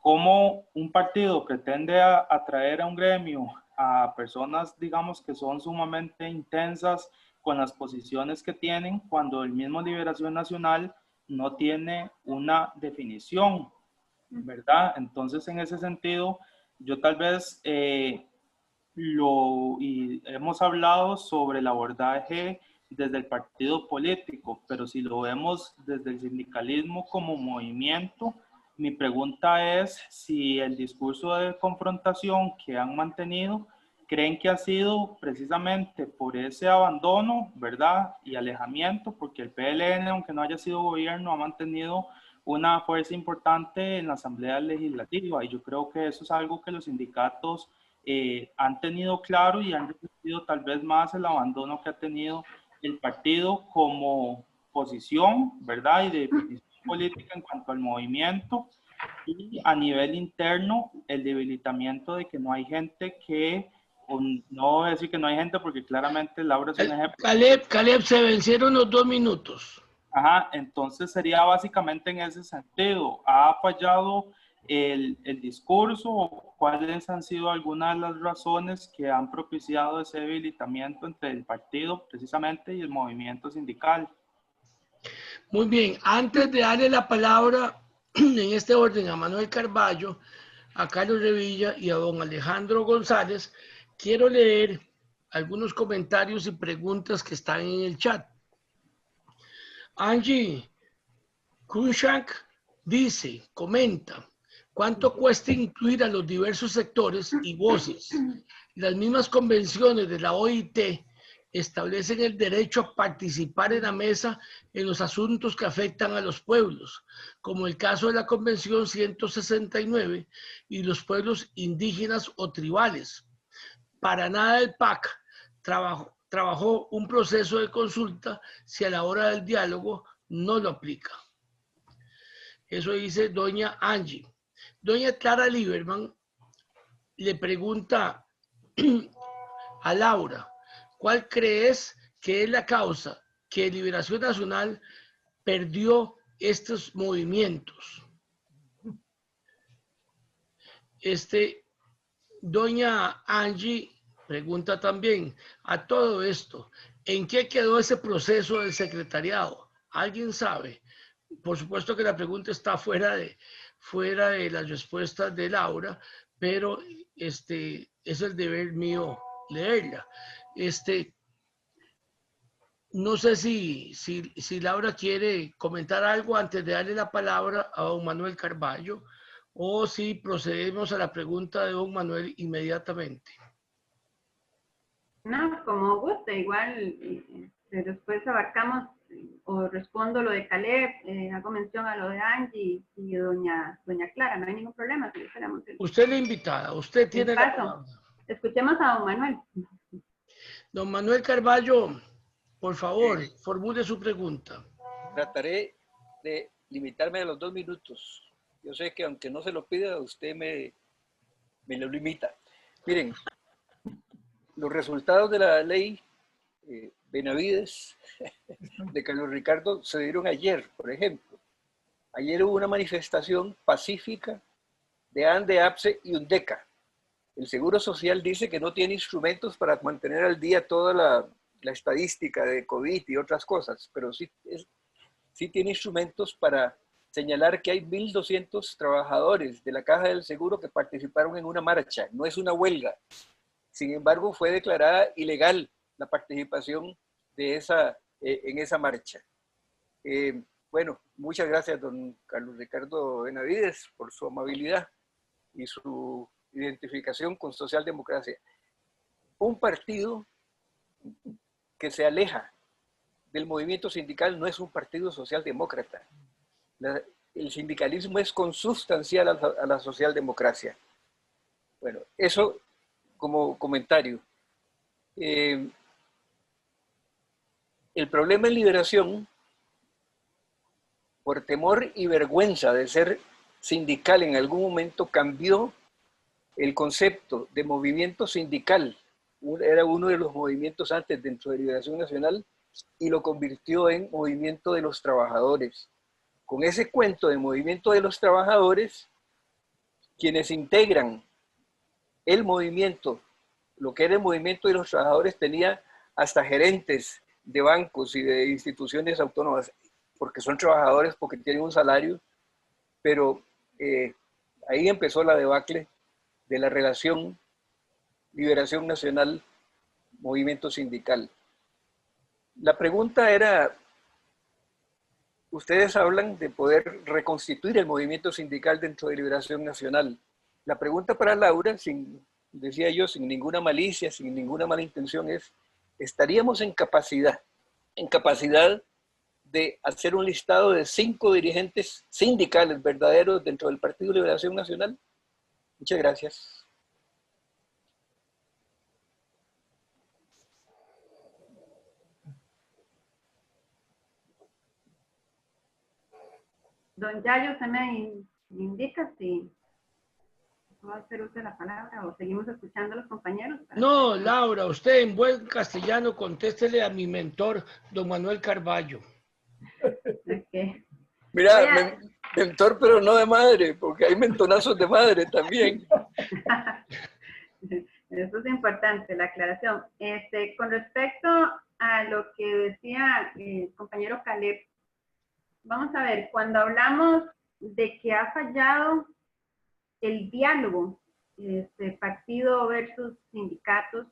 ¿cómo un partido pretende atraer a un gremio a personas, digamos, que son sumamente intensas con las posiciones que tienen cuando el mismo Liberación Nacional no tiene una definición, ¿verdad? Entonces en ese sentido, yo tal vez... y hemos hablado sobre el abordaje desde el partido político, pero si lo vemos desde el sindicalismo como movimiento, mi pregunta es si el discurso de confrontación que han mantenido ¿Creen que ha sido precisamente por ese abandono, verdad, y alejamiento? Porque el PLN, aunque no haya sido gobierno, ha mantenido una fuerza importante en la Asamblea Legislativa, y yo creo que eso es algo que los sindicatos han tenido claro y han resistido tal vez más el abandono que ha tenido el partido como posición, verdad, y de definición política en cuanto al movimiento, y a nivel interno el debilitamiento de que no hay gente que, no voy a decir que no hay gente porque claramente Laura es un ejemplo. Caleb, se vencieron los 2 minutos. Ajá, entonces sería básicamente en ese sentido. ¿Ha fallado el discurso? ¿Cuáles han sido algunas de las razones que han propiciado ese debilitamiento entre el partido precisamente y el movimiento sindical? Muy bien, antes de darle la palabra en este orden a Manuel Carballo, a Carlos Revilla y a don Alejandro González, quiero leer algunos comentarios y preguntas que están en el chat. Angie Kunchak dice, comenta, ¿cuánto cuesta incluir a los diversos sectores y voces? Las mismas convenciones de la OIT establecen el derecho a participar en la mesa en los asuntos que afectan a los pueblos, como el caso de la Convención 169 y los pueblos indígenas o tribales. Para nada el PAC trabajó un proceso de consulta si a la hora del diálogo no lo aplica. Eso dice doña Angie. Doña Clara Lieberman le pregunta a Laura, ¿cuál crees que es la causa que Liberación Nacional perdió estos movimientos? Doña Angie pregunta también, a todo esto, ¿en qué quedó ese proceso del secretariado? ¿Alguien sabe? Por supuesto que la pregunta está fuera de las respuestas de Laura, pero es el deber mío leerla. No sé si Laura quiere comentar algo antes de darle la palabra a don Manuel Carballo, o si procedemos a la pregunta de don Manuel inmediatamente. No, como guste, igual después abarcamos o respondo lo de Caleb, hago mención a lo de Angie y doña Clara, no hay ningún problema. Usted es la invitada, usted tiene la palabra. Escuchemos a don Manuel. Don Manuel Carballo, por favor, formule su pregunta. Trataré de limitarme a los 2 minutos. Yo sé que aunque no se lo pida, usted me lo limita. Miren, los resultados de la ley Benavides de Carlos Ricardo se dieron ayer, por ejemplo. Ayer hubo una manifestación pacífica de ANDE, APSE y UNDECA. El Seguro Social dice que no tiene instrumentos para mantener al día toda la estadística de COVID y otras cosas, pero sí tiene instrumentos para señalar que hay 1.200 trabajadores de la Caja del Seguro que participaron en una marcha. No es una huelga. Sin embargo, fue declarada ilegal la participación de en esa marcha. Bueno, muchas gracias, don Carlos Ricardo Benavides, por su amabilidad y su identificación con socialdemocracia. Un partido que se aleja del movimiento sindical no es un partido socialdemócrata. El sindicalismo es consustancial a la socialdemocracia. Bueno, eso como comentario. El problema en Liberación, por temor y vergüenza de ser sindical en algún momento, cambió el concepto de movimiento sindical. Era uno de los movimientos antes dentro de Liberación Nacional y lo convirtió en movimiento de los trabajadores. Con ese cuento de movimiento de los trabajadores, quienes integran el movimiento, lo que era el movimiento de los trabajadores, tenía hasta gerentes de bancos y de instituciones autónomas, porque son trabajadores, porque tienen un salario, pero ahí empezó la debacle de la relación Liberación Nacional, movimiento sindical. La pregunta era, ustedes hablan de poder reconstituir el movimiento sindical dentro de Liberación Nacional. La pregunta para Laura, sin decía yo, sin ninguna malicia, sin ninguna mala intención, estaríamos en capacidad de hacer un listado de 5 dirigentes sindicales verdaderos dentro del Partido de Liberación Nacional. Muchas gracias. Don Yayo, usted me indica si va a hacer uso de la palabra o seguimos escuchando a los compañeros. No, Laura, usted en buen castellano contéstele a mi mentor, don Manuel Carballo. Okay. Mira, mentor, pero no de madre, porque hay mentonazos de madre también. Eso es importante, la aclaración. Con respecto a lo que decía el compañero Caleb, vamos a ver, cuando hablamos de que ha fallado el diálogo, partido versus sindicatos,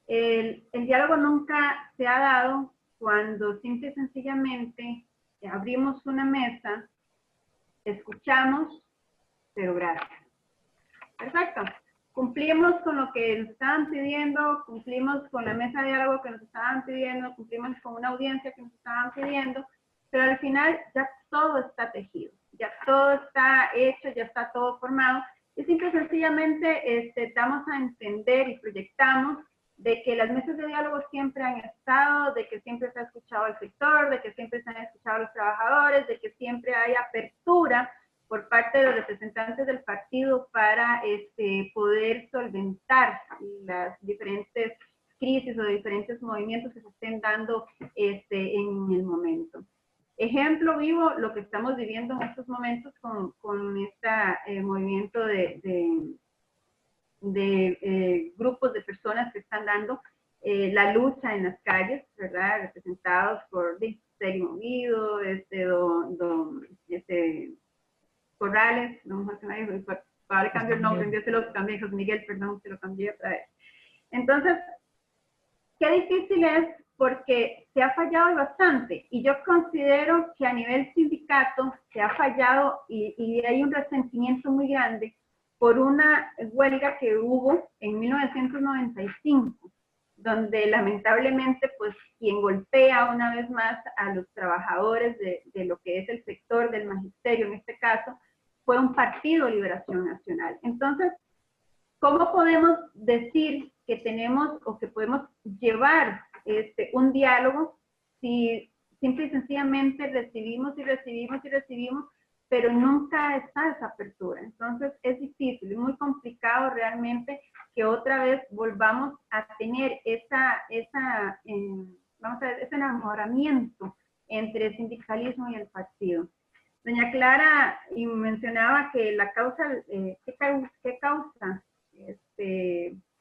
el diálogo nunca se ha dado cuando simple y sencillamente abrimos una mesa, escuchamos, pero gracias. Perfecto. Cumplimos con lo que nos estaban pidiendo, cumplimos con la mesa de diálogo que nos estaban pidiendo, cumplimos con una audiencia que nos estaban pidiendo, pero al final ya todo está tejido, ya todo está hecho, ya está todo formado, y simple y sencillamente damos a entender y proyectamos de que las mesas de diálogo siempre han estado, de que siempre se ha escuchado al sector, de que siempre se han escuchado a los trabajadores, de que siempre hay apertura por parte de los representantes del partido para poder solventar las diferentes crisis o diferentes movimientos que se estén dando en el momento. Ejemplo vivo, lo que estamos viviendo en estos momentos con este movimiento de grupos de personas que están dando la lucha en las calles, ¿verdad? Representados por Sergio Movido, Corrales, no me ahora cambio el nombre, yo se lo cambié, José Miguel, perdón, se lo cambié otra vez. Entonces, qué difícil es porque se ha fallado bastante y yo considero que a nivel sindicato se ha fallado y hay un resentimiento muy grande por una huelga que hubo en 1995, donde lamentablemente pues quien golpea una vez más a los trabajadores de lo que es el sector del magisterio en este caso, fue un Partido Liberación Nacional. Entonces, ¿cómo podemos decir que tenemos o que podemos llevar un diálogo si simple y sencillamente recibimos y recibimos y recibimos, pero nunca está esa apertura? Entonces es difícil, es muy complicado realmente que otra vez volvamos a tener vamos a ver, ese enamoramiento entre el sindicalismo y el partido. Doña Clara mencionaba que la causa, ¿qué causa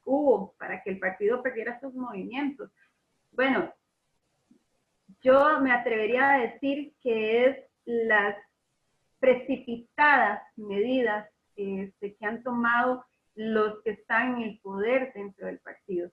hubo para que el partido perdiera estos movimientos? Bueno, yo me atrevería a decir que es las precipitadas medidas que han tomado los que están en el poder dentro del partido.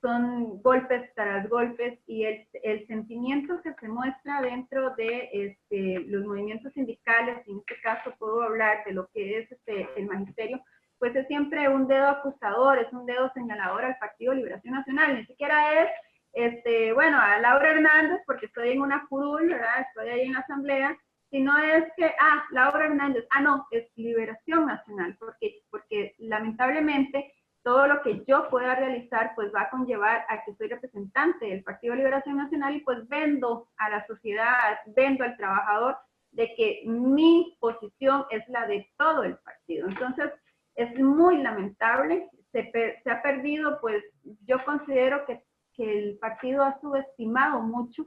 Son golpes tras golpes y el sentimiento que se muestra dentro de los movimientos sindicales, en este caso puedo hablar de lo que es el magisterio, pues es siempre un dedo acusador, es un dedo señalador al Partido de Liberación Nacional, ni siquiera es, bueno, a Laura Hernández, porque estoy en una curul, ¿verdad? Estoy ahí en la asamblea, sino es que, Laura Hernández, no, es Liberación Nacional, porque lamentablemente todo lo que yo pueda realizar pues va a conllevar a que soy representante del Partido de Liberación Nacional y pues vendo a la sociedad, vendo al trabajador de que mi posición es la de todo el partido. Entonces, es muy lamentable, se ha perdido, pues yo considero que el partido ha subestimado mucho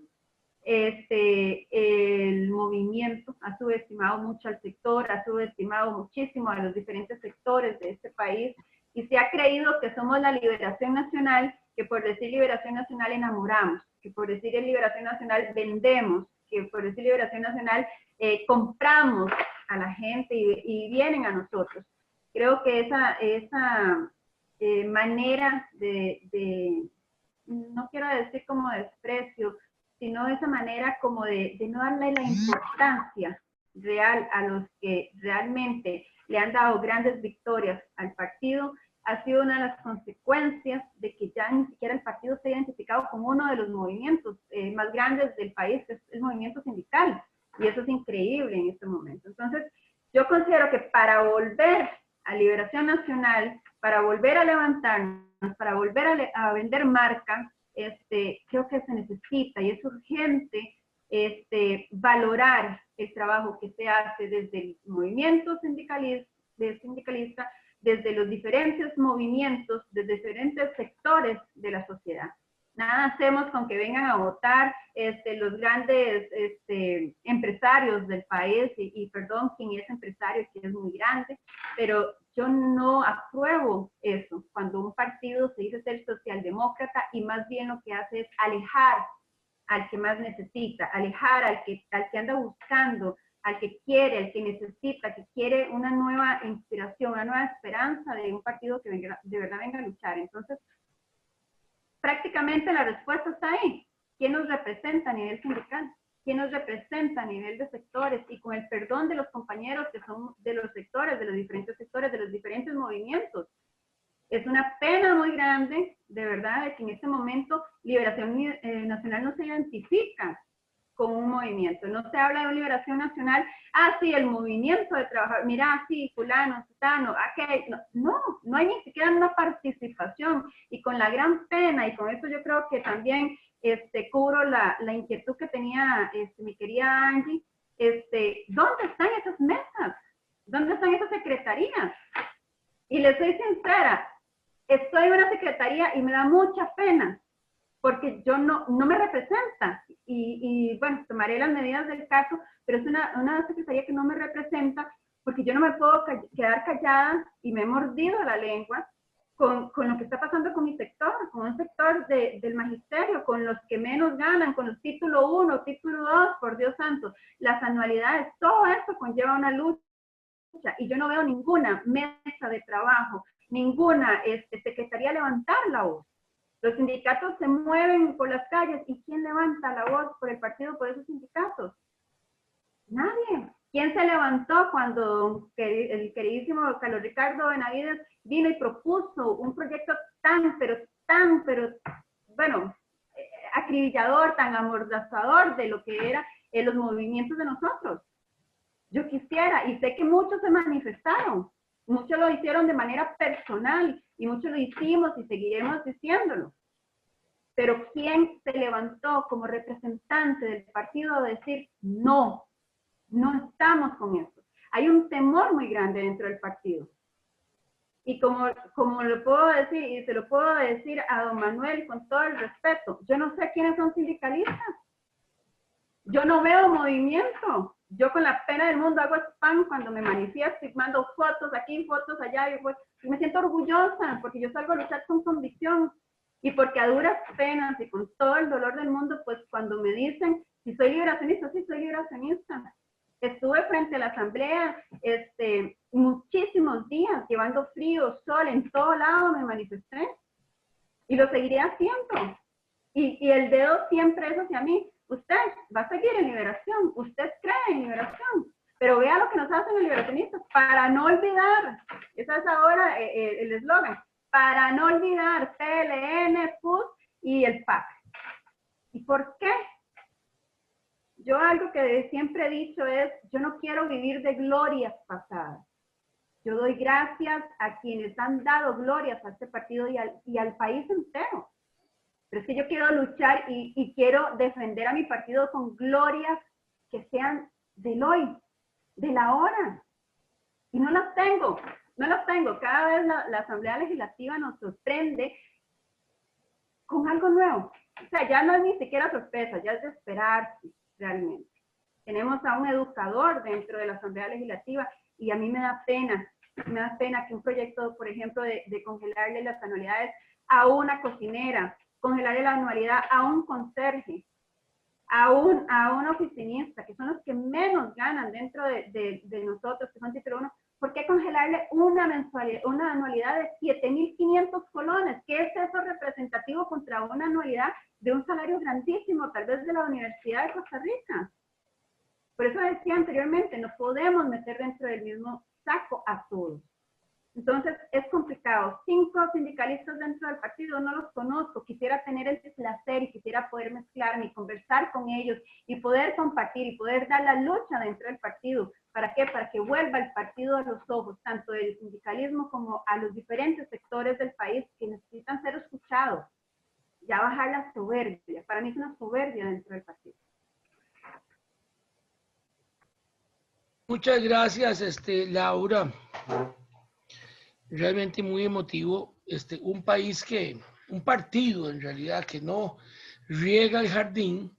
el movimiento, ha subestimado mucho al sector, ha subestimado muchísimo a los diferentes sectores de este país y se ha creído que somos la Liberación Nacional, que por decir Liberación Nacional enamoramos, que por decir Liberación Nacional vendemos, que por decir Liberación Nacional compramos a la gente y vienen a nosotros. Creo que esa manera no quiero decir como desprecio, sino esa manera como de no darle la importancia real a los que realmente le han dado grandes victorias al partido, ha sido una de las consecuencias de que ya ni siquiera el partido se ha identificado como uno de los movimientos más grandes del país, que es el movimiento sindical, y eso es increíble en este momento. Entonces, yo considero que para volver a Liberación Nacional, para volver a levantarnos, para volver a vender marca, creo que se necesita y es urgente valorar el trabajo que se hace desde el movimiento sindicalista, desde los diferentes movimientos, desde diferentes sectores de la sociedad. Nada hacemos con que vengan a votar los grandes empresarios del país, y perdón, quien es empresario, que es muy grande, pero yo no apruebo eso, cuando un partido se dice ser socialdemócrata y más bien lo que hace es alejar al que más necesita, alejar al que anda buscando, al que quiere, al que necesita, que quiere una nueva inspiración, una nueva esperanza de un partido que venga, de verdad venga a luchar. Entonces, prácticamente la respuesta está ahí. ¿Quién nos representa a nivel sindical? ¿Quién nos representa a nivel de sectores? Y con el perdón de los compañeros que son de los sectores, de los diferentes sectores, de los diferentes movimientos. Es una pena muy grande, de verdad, de que en este momento Liberación Nacional no se identifica con un movimiento. No se habla de Liberación Nacional, sí, el movimiento de trabajar, mira, sí, fulano, sutano, no hay ni siquiera una participación. Y con la gran pena, y con eso yo creo que también cubro la inquietud que tenía mi querida Angie, ¿dónde están esas mesas? ¿Dónde están esas secretarías? Y les soy sincera, estoy en una secretaría y me da mucha pena, porque yo no me representa, y bueno, tomaré las medidas del caso, pero es una secretaría que no me representa, porque yo no me puedo quedar callada, y me he mordido la lengua con lo que está pasando con mi sector, con un sector del magisterio, con los que menos ganan, con los título 1, título 2, por Dios santo, las anualidades, todo esto conlleva una lucha, y yo no veo ninguna mesa de trabajo, ninguna secretaría levantar la voz. Los sindicatos se mueven por las calles, ¿y quién levanta la voz por el partido, por esos sindicatos? Nadie. ¿Quién se levantó cuando el queridísimo Carlos Ricardo Benavides vino y propuso un proyecto tan, bueno, acribillador, tan amordazador de lo que eran los movimientos de nosotros? Yo quisiera, y sé que muchos se manifestaron, muchos lo hicieron de manera personal, y muchos lo hicimos y seguiremos diciéndolo. Pero ¿quién se levantó como representante del partido a decir no estamos con esto? Hay un temor muy grande dentro del partido. Y como lo puedo decir, y se lo puedo decir a don Manuel con todo el respeto, yo no sé quiénes son sindicalistas. Yo no veo movimiento. Yo con la pena del mundo hago spam cuando me manifiesto y mando fotos aquí, fotos allá, y me siento orgullosa porque yo salgo a luchar con convicción, y porque a duras penas y con todo el dolor del mundo, pues cuando me dicen si soy liberacionista, sí soy liberacionista. Estuve frente a la asamblea muchísimos días, llevando frío, sol, en todo lado me manifesté, y lo seguiré haciendo. Y el dedo siempre es hacia mí. Usted va a seguir en Liberación, usted cree en Liberación, pero vea lo que nos hacen los liberacionistas, para no olvidar. Ese es ahora el eslogan, para no olvidar, PLN, PUS y el PAC. ¿Y por qué? Yo algo que siempre he dicho es, yo no quiero vivir de glorias pasadas. Yo doy gracias a quienes han dado glorias a este partido y al país entero. Pero es que yo quiero luchar y quiero defender a mi partido con glorias que sean del hoy, de la hora. Y no las tengo. Cada vez la Asamblea Legislativa nos sorprende con algo nuevo. O sea, ya no es ni siquiera sorpresa, ya es de esperarse realmente. Tenemos a un educador dentro de la Asamblea Legislativa, y a mí me da pena que un proyecto, por ejemplo, de congelarle las anualidades a una cocinera, congelarle la anualidad a un conserje, a un oficinista, que son los que menos ganan dentro de nosotros, que son título 1, ¿por qué congelarle una anualidad de 7.500 colones? ¿Qué es eso representativo contra una anualidad de un salario grandísimo, tal vez de la Universidad de Costa Rica? Por eso decía anteriormente, no podemos meter dentro del mismo saco a todos. Entonces, es complicado. 5 sindicalistas dentro del partido, no los conozco. Quisiera tener el placer y quisiera poder mezclarme y conversar con ellos y poder compartir y poder dar la lucha dentro del partido. ¿Para qué? Para que vuelva el partido a los ojos, tanto del sindicalismo como a los diferentes sectores del país que necesitan ser escuchados. Ya bajar la soberbia. Para mí es una soberbia dentro del partido. Muchas gracias, Laura. Realmente muy emotivo. Un partido en realidad que no riega el jardín,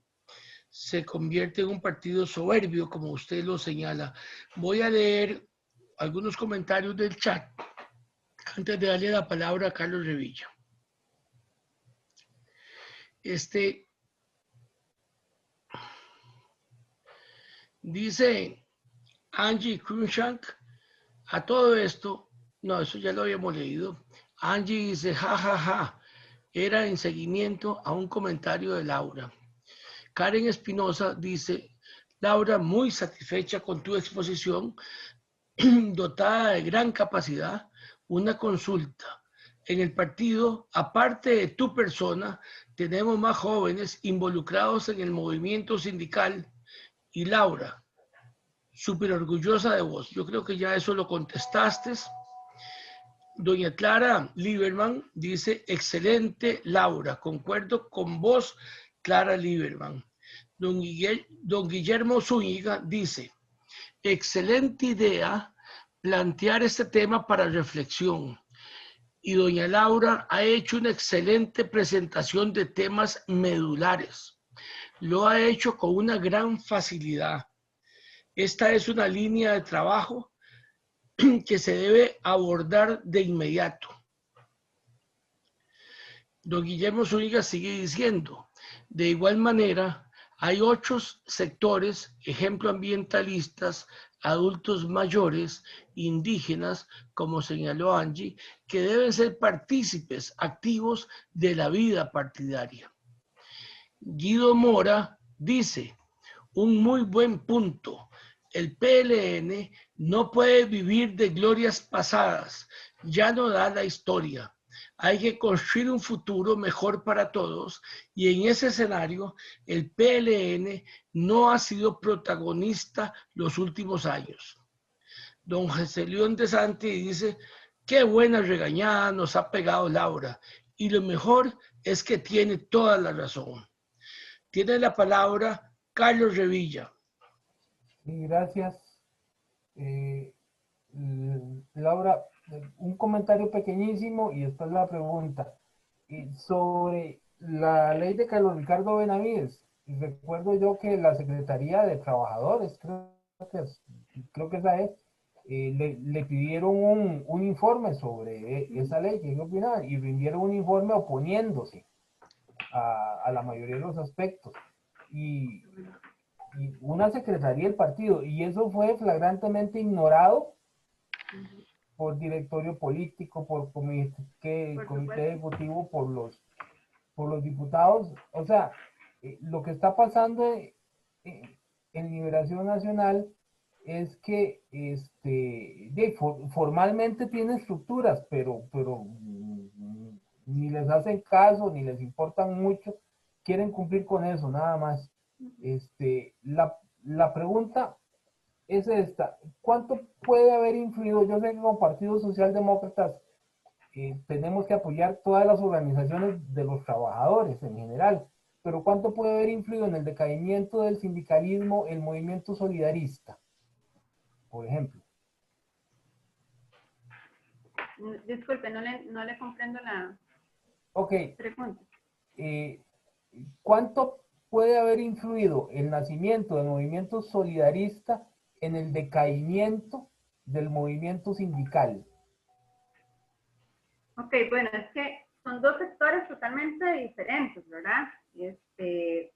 se convierte en un partido soberbio, como usted lo señala. Voy a leer algunos comentarios del chat antes de darle la palabra a Carlos Revilla. Dice Angie Cruikshank, a todo esto, no, eso ya lo habíamos leído. Angie dice, ja, era en seguimiento a un comentario de Laura. Karen Espinosa dice, Laura, muy satisfecha con tu exposición, dotada de gran capacidad, una consulta. En el partido, aparte de tu persona, tenemos más jóvenes involucrados en el movimiento sindical. Y Laura, súper orgullosa de vos. Yo creo que ya eso lo contestaste. Doña Clara Lieberman dice, excelente Laura, concuerdo con vos, Clara Lieberman. Don Guillermo Zúñiga dice, excelente idea plantear este tema para reflexión. Y doña Laura ha hecho una excelente presentación de temas medulares. Lo ha hecho con una gran facilidad. Esta es una línea de trabajo que se debe abordar de inmediato. Don Guillermo Zúñiga sigue diciendo, de igual manera, hay otros sectores, ejemplo ambientalistas, adultos mayores, indígenas, como señaló Angie, que deben ser partícipes activos de la vida partidaria. Guido Mora dice, un muy buen punto. El PLN no puede vivir de glorias pasadas, ya no da la historia. Hay que construir un futuro mejor para todos y en ese escenario el PLN no ha sido protagonista los últimos años. Don José León de Santi dice, qué buena regañada nos ha pegado Laura y lo mejor es que tiene toda la razón. Tiene la palabra Carlos Revilla. Sí, gracias. Laura, un comentario pequeñísimo y después la pregunta. Sobre la ley de Carlos Ricardo Benavides, recuerdo yo que la Secretaría de Trabajadores, creo que esa es, le pidieron un informe sobre esa ley, que opinaban, y rindieron un informe oponiéndose a la mayoría de los aspectos. Y una secretaría del partido, y eso fue flagrantemente ignorado por directorio político, por comité ejecutivo, por los diputados. O sea, lo que está pasando en Liberación Nacional es que formalmente tiene estructuras, pero ni les hacen caso, ni les importan mucho, quieren cumplir con eso, nada más. La pregunta es esta, ¿cuánto puede haber influido? Yo sé que como Partido Socialdemócratas tenemos que apoyar todas las organizaciones de los trabajadores en general, pero ¿cuánto puede haber influido en el decaimiento del sindicalismo el movimiento solidarista, por ejemplo? Disculpe, no le comprendo la pregunta. ¿Cuánto puede haber influido el nacimiento del movimiento solidarista en el decaimiento del movimiento sindical? Ok, bueno, es que son dos sectores totalmente diferentes, ¿verdad?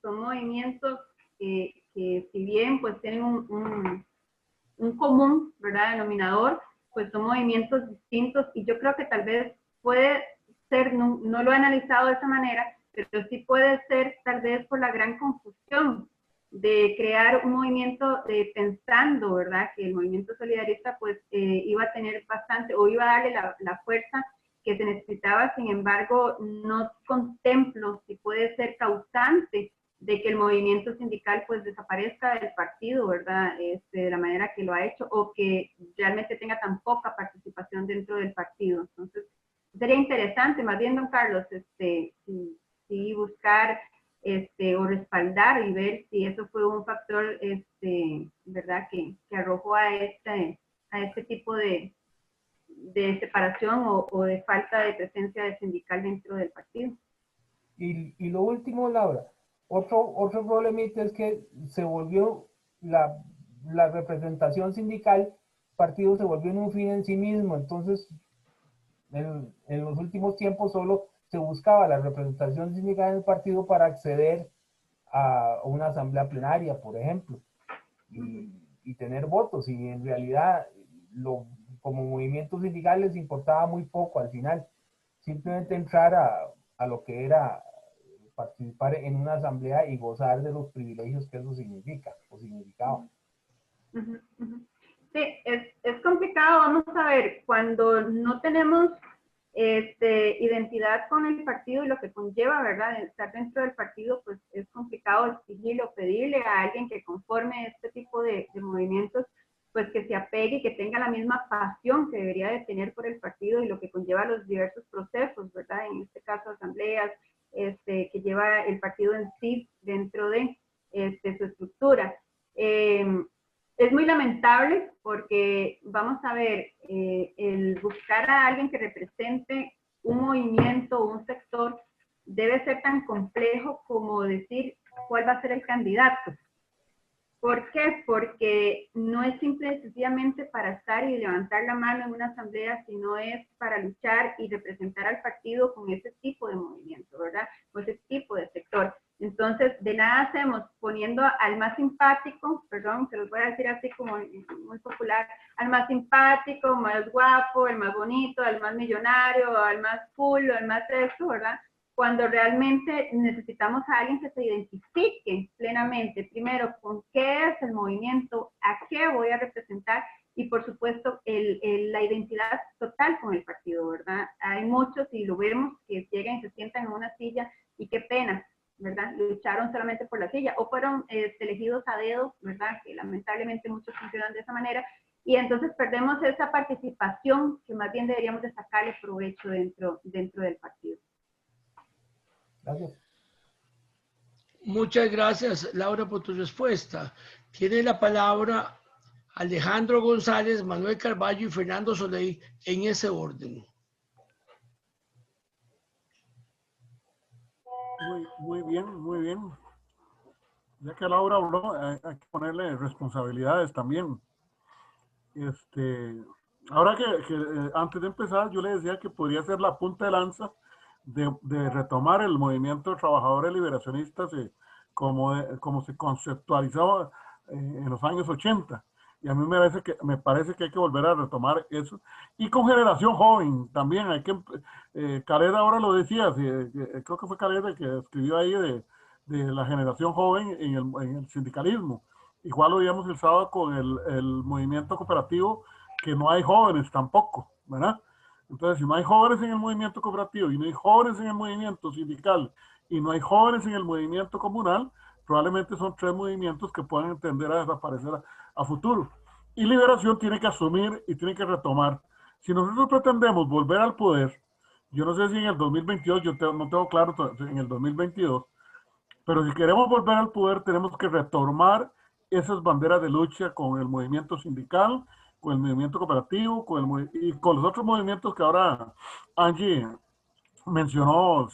Son movimientos que si bien pues tienen un común, ¿verdad?, denominador, pues son movimientos distintos y yo creo que tal vez puede ser, no lo he analizado de esa manera, pero sí puede ser tal vez por la gran confusión de crear un movimiento pensando, ¿verdad? Que el movimiento solidarista pues iba a tener bastante, o iba a darle la fuerza que se necesitaba. Sin embargo, no contemplo si puede ser causante de que el movimiento sindical pues desaparezca del partido, ¿verdad? De la manera que lo ha hecho, o que realmente tenga tan poca participación dentro del partido. Entonces, sería interesante, más bien, don Carlos, si buscar o respaldar y ver si eso fue un factor, ¿verdad? Que arrojó a este tipo de separación o de falta de presencia de sindical dentro del partido. Y lo último, Laura, otro problemita es que se volvió la representación sindical, el partido se volvió en un fin en sí mismo. Entonces, en los últimos tiempos solo se buscaba la representación sindical en el partido para acceder a una asamblea plenaria, por ejemplo, y tener votos, y en realidad como movimiento sindical les importaba muy poco al final, simplemente entrar a lo que era participar en una asamblea y gozar de los privilegios que eso significa o significaba. Sí, es complicado. Vamos a ver, cuando no tenemos identidad con el partido y lo que conlleva, ¿verdad? Estar dentro del partido, pues es complicado exigirle o pedirle a alguien que conforme este tipo de movimientos, pues que se apegue y que tenga la misma pasión que debería de tener por el partido y lo que conlleva los diversos procesos, ¿verdad? En este caso, asambleas, que lleva el partido en sí dentro de su estructura. Es muy lamentable porque, vamos a ver, el buscar a alguien que represente un movimiento o un sector debe ser tan complejo como decir cuál va a ser el candidato. ¿Por qué? Porque no es simple y sencillamente para estar y levantar la mano en una asamblea, sino es para luchar y representar al partido con ese tipo de movimiento, ¿verdad? Con ese tipo de sector. Entonces, de nada hacemos poniendo al más simpático, perdón, se los voy a decir así como muy popular, al más simpático, más guapo, el más bonito, al más millonario, al más cool, al más eso, ¿verdad? Cuando realmente necesitamos a alguien que se identifique plenamente, primero, con qué es el movimiento, a qué voy a representar, y por supuesto la identidad total con el partido, ¿verdad? Hay muchos, y lo vemos, que llegan y se sientan en una silla, y qué pena, ¿verdad? Lucharon solamente por la silla, o fueron elegidos a dedo, ¿verdad? Que lamentablemente muchos funcionan de esa manera, y entonces perdemos esa participación que más bien deberíamos de sacarle provecho dentro del partido. Gracias. Muchas gracias, Laura, por tu respuesta. Tiene la palabra Alejandro González, Manuel Carballo y Fernando Soleil, en ese orden. Muy bien. Ya que Laura habló, hay que ponerle responsabilidades también. Ahora que antes de empezar, yo le decía que podría ser la punta de lanza de retomar el movimiento de trabajadores liberacionistas como se conceptualizaba en los años 80. Y a mí me parece que hay que volver a retomar eso. Y con generación joven también. Khaled ahora lo decía, creo que fue Khaled el que escribió ahí de la generación joven en el sindicalismo. Igual lo veíamos el sábado con el movimiento cooperativo, que no hay jóvenes tampoco, ¿verdad? Entonces, si no hay jóvenes en el movimiento cooperativo y no hay jóvenes en el movimiento sindical y no hay jóvenes en el movimiento comunal, probablemente son tres movimientos que pueden tender a desaparecer a futuro. Y Liberación tiene que asumir y tiene que retomar. Si nosotros pretendemos volver al poder, yo no sé si en el 2022, no tengo claro en el 2022, pero si queremos volver al poder tenemos que retomar esas banderas de lucha con el movimiento sindical, con el movimiento cooperativo, y con los otros movimientos que ahora Angie mencionó,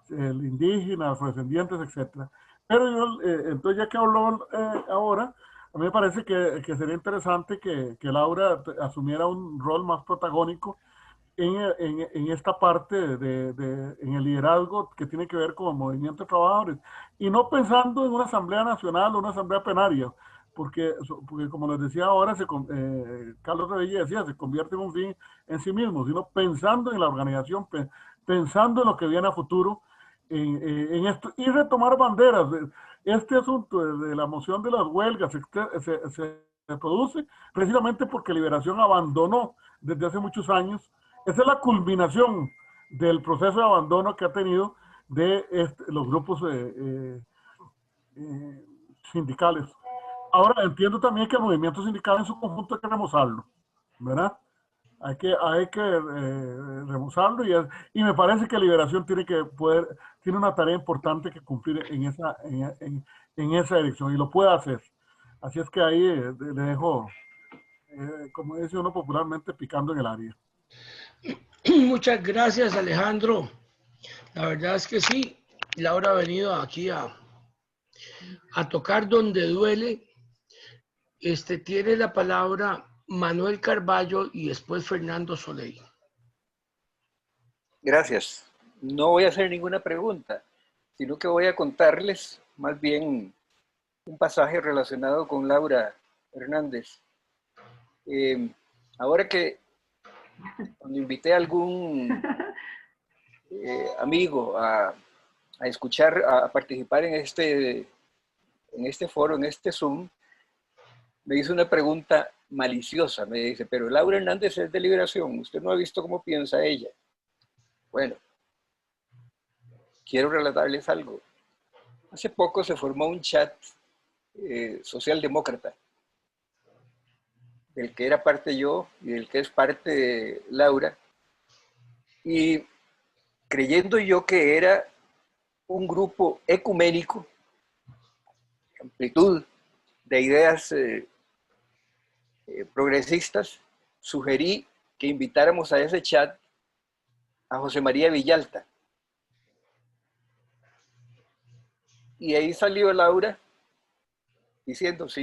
el indígena, afrodescendientes, etc. Pero entonces ya que habló ahora, a mí me parece que sería interesante que Laura asumiera un rol más protagónico en esta parte en el liderazgo que tiene que ver con el movimiento de trabajadores, y no pensando en una asamblea nacional o una asamblea plenaria, porque como les decía ahora, Carlos Revilla decía, se convierte en un fin en sí mismo, sino pensando en la organización, pensando en lo que viene a futuro, en esto, y retomar banderas. este asunto de la moción de las huelgas se produce precisamente porque Liberación abandonó desde hace muchos años. Esa es la culminación del proceso de abandono que ha tenido de los grupos sindicales. Ahora, entiendo también que el movimiento sindical en su conjunto hay que remozarlo, ¿verdad? Hay que remozarlo y me parece que Liberación tiene una tarea importante que cumplir en esa dirección y lo puede hacer. Así es que ahí le dejo, como dice uno popularmente, picando en el área. Muchas gracias, Alejandro. La verdad es que sí, Laura ha venido aquí a tocar donde duele. Tiene la palabra Manuel Carballo y después Fernando Soleil. Gracias. No voy a hacer ninguna pregunta, sino que voy a contarles más bien un pasaje relacionado con Laura Hernández. Ahora que cuando invité a algún amigo a escuchar, a participar en este foro, en este Zoom, me hizo una pregunta maliciosa. Me dice, pero Laura Hernández es de Liberación, ¿usted no ha visto cómo piensa ella? Bueno, quiero relatarles algo. Hace poco se formó un chat socialdemócrata, del que era parte yo y del que es parte Laura, y creyendo yo que era un grupo ecuménico, amplitud de ideas progresistas, sugerí que invitáramos a ese chat a José María Villalta. Y ahí salió Laura diciendo, si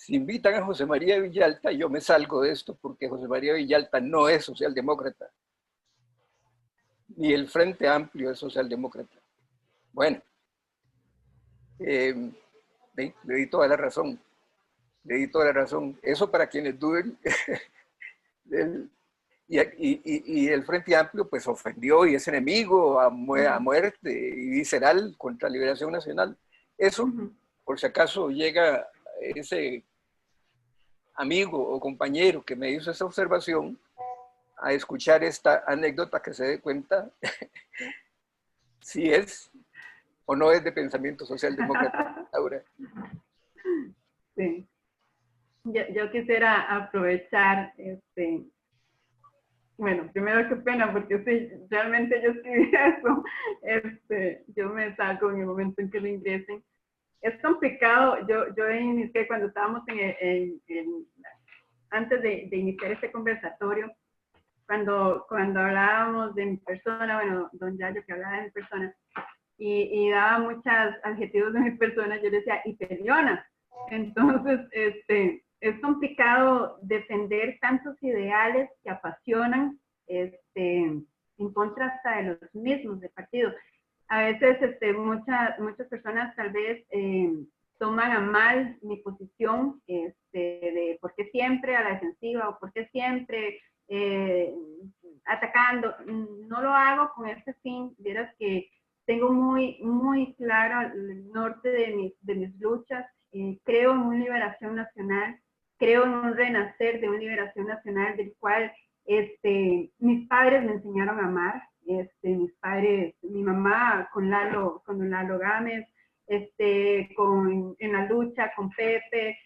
invitan a José María Villalta, yo me salgo de esto porque José María Villalta no es socialdemócrata, ni el Frente Amplio es socialdemócrata. Bueno, le di toda la razón. Le di toda la razón. Eso para quienes duden. Y el Frente Amplio pues ofendió y es enemigo a muerte y visceral contra Liberación Nacional. Eso, por si acaso llega ese amigo o compañero que me hizo esa observación a escuchar esta anécdota, que se dé cuenta si es o no es de pensamiento socialdemócrata, Laura. Sí. Yo quisiera aprovechar, bueno, primero qué pena, porque sí, realmente yo escribí eso, yo me salgo en el momento en que lo ingresen. Es complicado, yo inicié cuando estábamos antes de iniciar este conversatorio, cuando hablábamos de mi persona, bueno, don Yayo que hablaba de mi persona, y daba muchos adjetivos de mi persona, yo decía, y peleona. Entonces, es complicado defender tantos ideales que apasionan, en contra hasta de los mismos de partido. A veces muchas personas tal vez toman a mal mi posición de por qué siempre a la defensiva o por qué siempre atacando. No lo hago con ese fin. Vieras que tengo muy, muy claro el norte de mis luchas. Creo en una liberación nacional, creo en un renacer de una liberación nacional del cual mis padres me enseñaron a amar. Mis padres, mi mamá con don Lalo Gámez, en la lucha con Pepe,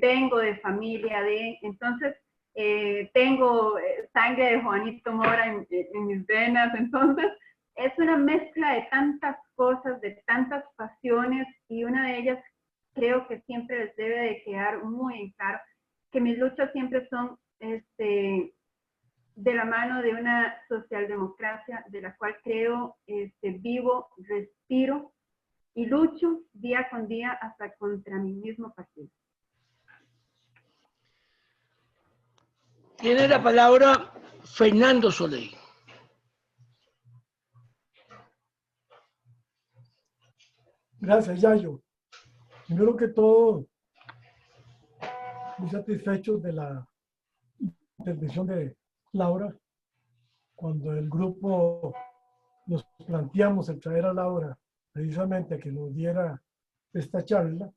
vengo de familia entonces tengo sangre de Juanito Mora en mis venas, entonces es una mezcla de tantas cosas, de tantas pasiones, y una de ellas creo que siempre les debe de quedar muy en claro, que mis luchas siempre son de la mano de una socialdemocracia de la cual creo, vivo, respiro y lucho día con día hasta contra mi mismo partido. Tiene la palabra Fernando Soleil. Gracias, Yayo. Primero que todo, muy satisfechos de la intervención de Laura. Cuando el grupo nos planteamos el traer a Laura precisamente a que nos diera esta charla,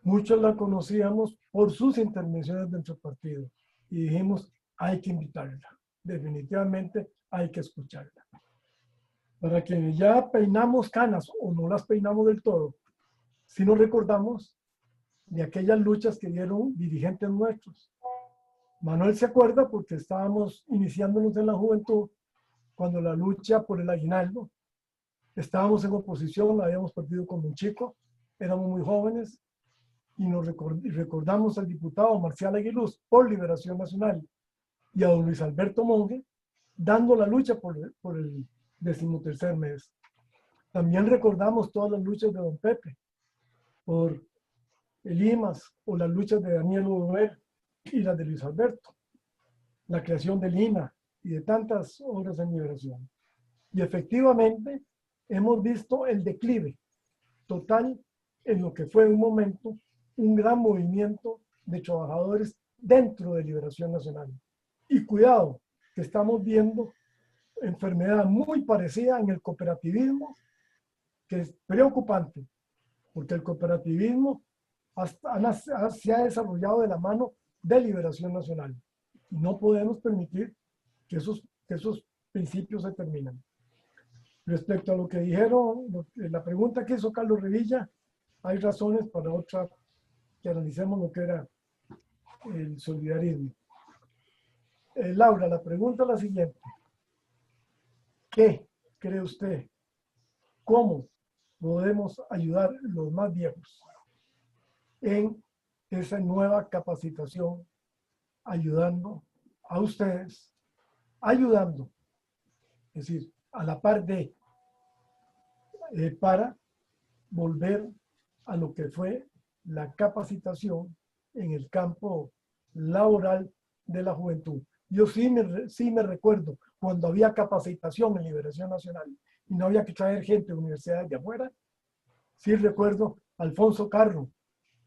muchos la conocíamos por sus intervenciones dentro del partido y dijimos, hay que invitarla, definitivamente hay que escucharla. Para quienes ya peinamos canas o no las peinamos del todo, si nos recordamos de aquellas luchas que dieron dirigentes nuestros. Manuel se acuerda porque estábamos iniciándonos en la juventud cuando la lucha por el aguinaldo. Estábamos en oposición, la habíamos partido con un chico, éramos muy jóvenes y nos recordamos al diputado Marcial Aguiluz por Liberación Nacional y a don Luis Alberto Monge dando la lucha por el 13º mes. También recordamos todas las luchas de don Pepe por el IMAS o las luchas de Daniel Udover y las de Luis Alberto, la creación del INA y de tantas obras en liberación. Y efectivamente hemos visto el declive total en lo que fue en un momento un gran movimiento de trabajadores dentro de Liberación Nacional. Y cuidado, que estamos viendo enfermedad muy parecida en el cooperativismo, que es preocupante, porque el cooperativismo se ha desarrollado de la mano de Liberación Nacional. Y no podemos permitir que esos principios se terminen. Respecto a lo que dijeron, la pregunta que hizo Carlos Revilla, hay razones para otra, que analicemos lo que era el solidarismo. Laura, la pregunta es la siguiente. ¿Qué cree usted? ¿Cómo podemos ayudar los más viejos en esa nueva capacitación, ayudando a ustedes, ayudando, es decir, a la par de, para volver a lo que fue la capacitación en el campo laboral de la juventud? Yo sí me recuerdo cuando había capacitación en Liberación Nacional y no había que traer gente de universidades de afuera. Sí recuerdo a Alfonso Carro,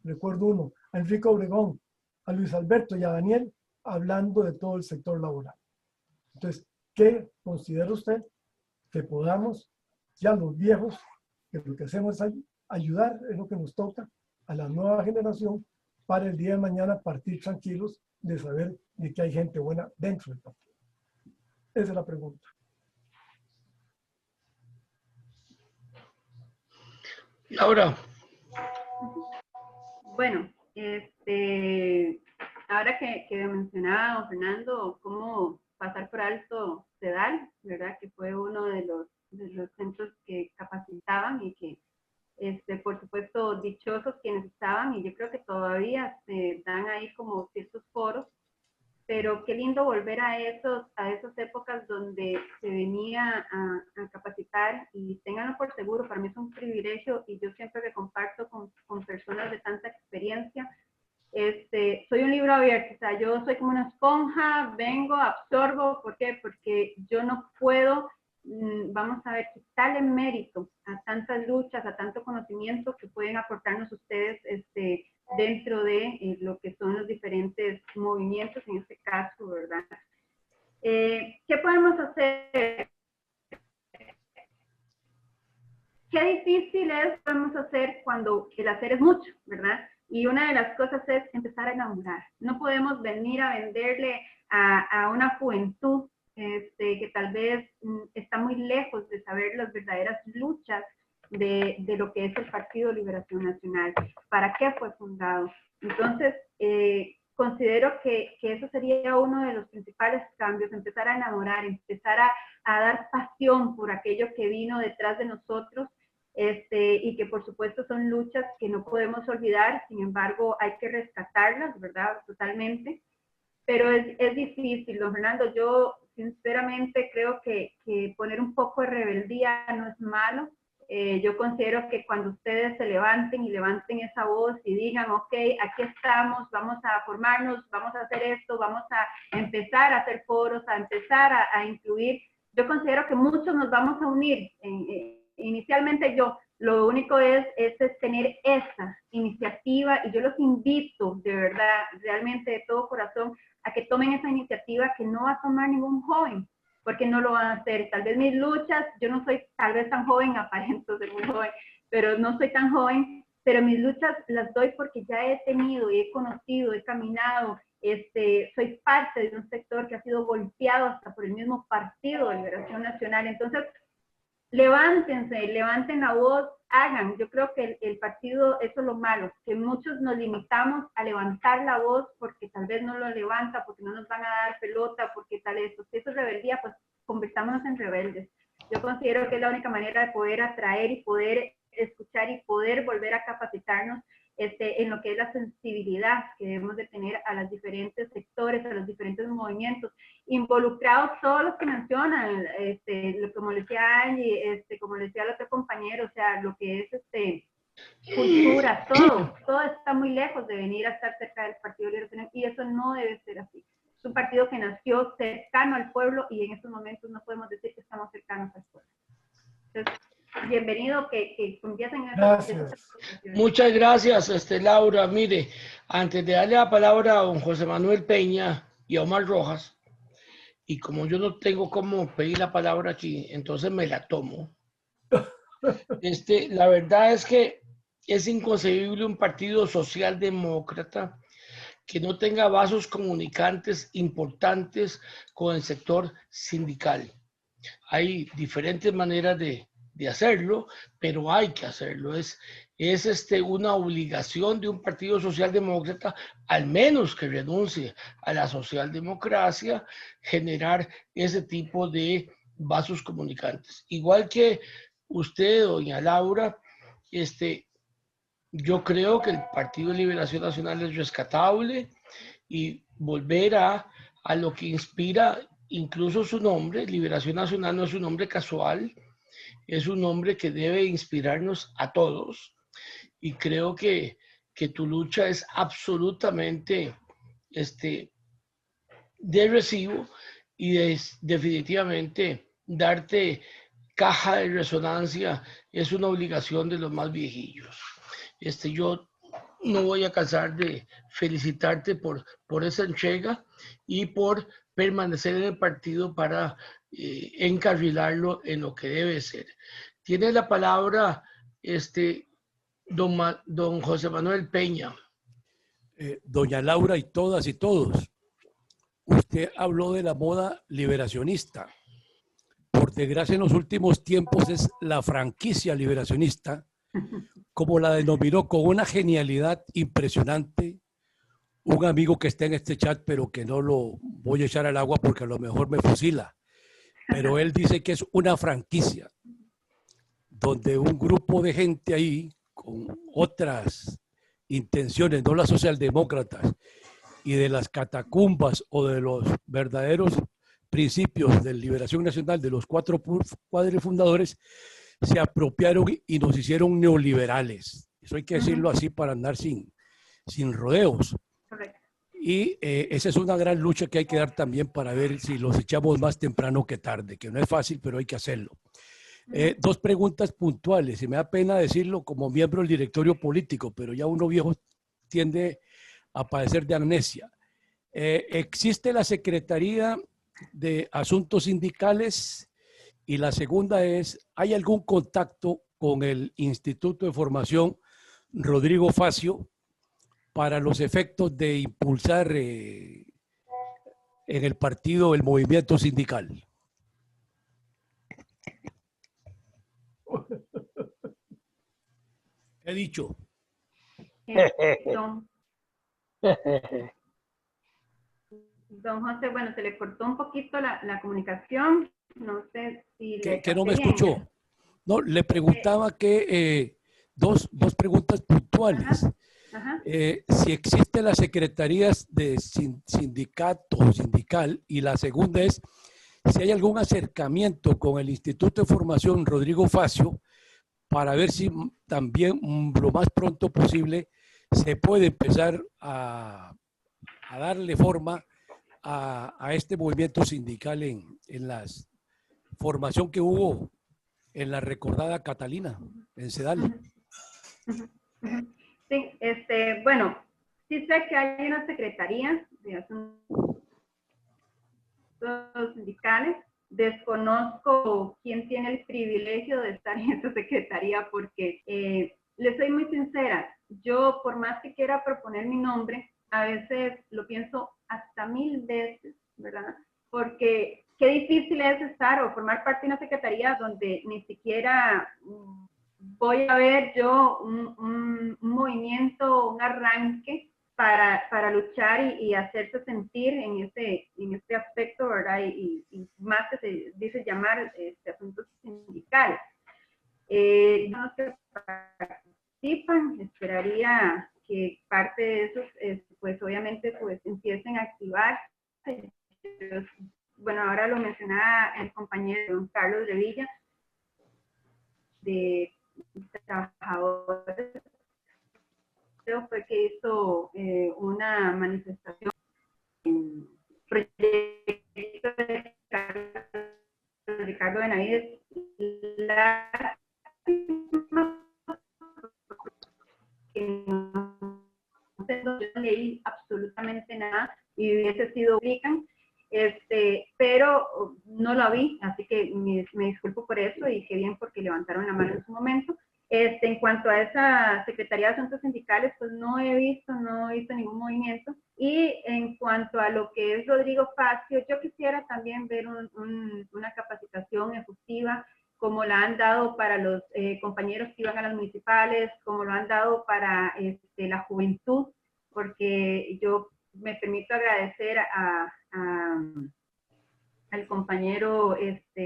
recuerdo uno, a Enrique Obregón, a Luis Alberto y a Daniel hablando de todo el sector laboral. Entonces, ¿qué considera usted que podamos, ya los viejos, que lo que hacemos es ayudar, es lo que nos toca a la nueva generación para el día de mañana partir tranquilos de saber de que hay gente buena dentro del partido? Esa es la pregunta. Laura. Bueno, ahora que mencionaba don Fernando cómo pasar por alto CEDAL, ¿verdad? Que fue uno de los centros que capacitaban y que, por supuesto, dichosos quienes estaban, y yo creo que todavía se dan ahí como ciertos foros, pero qué lindo volver a esas épocas donde se venía a capacitar, y ténganlo por seguro, para mí es un privilegio, y yo siempre que comparto con personas de tanta experiencia, soy un libro abierto, o sea, yo soy como una esponja, vengo, absorbo. ¿Por qué? Porque yo no puedo, vamos a ver, quitarle mérito a tantas luchas, a tanto conocimiento que pueden aportarnos ustedes dentro de lo que son los diferentes movimientos, en este caso, ¿verdad? ¿Qué podemos hacer? Qué difícil podemos hacer cuando el hacer es mucho, ¿verdad? Y una de las cosas es empezar a enamorar. No podemos venir a venderle a una juventud que tal vez está muy lejos de saber las verdaderas luchas de lo que es el Partido de Liberación Nacional, para qué fue fundado. Entonces, considero que eso sería uno de los principales cambios, empezar a enamorar, empezar a dar pasión por aquello que vino detrás de nosotros, y que por supuesto son luchas que no podemos olvidar, sin embargo hay que rescatarlas, ¿verdad? Totalmente, pero es difícil, don Fernando. Yo sinceramente creo que poner un poco de rebeldía no es malo. Yo considero que cuando ustedes se levanten y levanten esa voz y digan, ok, aquí estamos, vamos a formarnos, vamos a hacer esto, vamos a empezar a hacer foros, a empezar a incluir, yo considero que muchos nos vamos a unir. Inicialmente lo único es tener esa iniciativa, y yo los invito de verdad, realmente de todo corazón, a que tomen esa iniciativa que no va a tomar ningún joven. porque no lo van a hacer. Tal vez mis luchas, yo no soy tal vez tan joven, aparento ser muy joven, pero no soy tan joven, pero mis luchas las doy porque ya he tenido, he conocido, he caminado, soy parte de un sector que ha sido golpeado hasta por el mismo Partido de Liberación Nacional. Entonces, levántense, levanten la voz, hagan. Yo creo que el partido, eso es lo malo, que muchos nos limitamos a levantar la voz porque tal vez no lo levanta, porque no nos van a dar pelota, porque tal eso. Si eso es rebeldía, pues convirtámonos en rebeldes. Yo considero que es la única manera de poder atraer y poder escuchar y poder volver a capacitarnos en lo que es la sensibilidad que debemos de tener a los diferentes sectores, a los diferentes movimientos, involucrados todos los que mencionan, como le decía Angie, como le decía el otro compañero, o sea, lo que es cultura, todo está muy lejos de venir a estar cerca del Partido Libre y eso no debe ser así. Es un partido que nació cercano al pueblo y en estos momentos no podemos decir que estamos cercanos al pueblo. Entonces, bienvenido, que empiecen Gracias. Muchas gracias, Laura. Mire, antes de darle la palabra a don José Manuel Peña y a Omar Rojas, y como yo no tengo cómo pedir la palabra aquí, entonces me la tomo. La verdad es que es inconcebible un partido socialdemócrata que no tenga vasos comunicantes importantes con el sector sindical. Hay diferentes maneras de hacerlo, pero hay que hacerlo. Es una obligación de un partido socialdemócrata, al menos que renuncie a la socialdemocracia, generar ese tipo de vasos comunicantes. Igual que usted, doña Laura, yo creo que el Partido de Liberación Nacional es rescatable y volver a lo que inspira incluso su nombre. Liberación Nacional no es un nombre casual, es un nombre que debe inspirarnos a todos. Y creo que tu lucha es absolutamente de recibo y definitivamente darte caja de resonancia es una obligación de los más viejillos. Yo no voy a cansar de felicitarte por esa entrega y por permanecer en el partido para encarrilarlo en lo que debe ser. Tiene la palabra don José Manuel Peña. Doña Laura y todas y todos, usted habló de la moda liberacionista. Por desgracia, en los últimos tiempos es la franquicia liberacionista, como la denominó con una genialidad impresionante un amigo que está en este chat, pero que no lo voy a echar al agua porque a lo mejor me fusila. Pero él dice que es una franquicia donde un grupo de gente ahí con otras intenciones, no las socialdemócratas, y de las catacumbas o de los verdaderos principios de Liberación Nacional, de los 4 cuadros fundadores, se apropiaron y nos hicieron neoliberales. Eso hay que decirlo así para andar sin rodeos. Correcto. Y esa es una gran lucha que hay que dar también para ver si los echamos más temprano que tarde, que no es fácil, pero hay que hacerlo. 2 preguntas puntuales, y me da pena decirlo como miembro del directorio político, pero ya uno viejo tiende a padecer de amnesia. ¿Existe la Secretaría de Asuntos Sindicales? Y la segunda es, ¿hay algún contacto con el Instituto de Formación Rodrigo Facio para los efectos de impulsar en el partido el movimiento sindical? He dicho. Don José, bueno, se le cortó un poquito la comunicación. No sé si... Que no me escuchó. No, le preguntaba que dos preguntas puntuales. Ajá. Si existe las secretarías de sindicato o sindical, y la segunda es si hay algún acercamiento con el Instituto de Formación Rodrigo Facio para ver si también lo más pronto posible se puede empezar a darle forma a este movimiento sindical en la formación que hubo en la recordada Catalina, en Sedal. Sí, bueno, sí sé que hay una secretaría de asuntos sindicales desconozco quién tiene el privilegio de estar en esta secretaría porque les soy muy sincera, yo por más que quiera proponer mi nombre, a veces lo pienso hasta 1000 veces, ¿verdad? Porque qué difícil es estar o formar parte de una secretaría donde ni siquiera voy a ver yo un movimiento, un arranque para luchar y hacerse sentir en este aspecto, ¿verdad? Y más que se dice llamar asuntos sindicales. Los que participan, esperaría que parte de esos, pues obviamente, pues empiecen a activar. Bueno, ahora lo mencionaba el compañero don Carlos Revilla, de trabajadores, creo fue que hizo una manifestación en proyecto de Ricardo Benavides. No leí absolutamente nada y hubiese sido publican, pero no la vi, así que me disculpo por eso y qué bien porque levantaron la mano en su momento. En cuanto a esa Secretaría de Asuntos Sindicales, pues no he visto ningún movimiento. Y en cuanto a lo que es Rodrigo Facio, yo quisiera también ver una capacitación ejecutiva, como la han dado para los compañeros que iban a las municipales, como lo han dado para la juventud, porque yo me permito agradecer al compañero,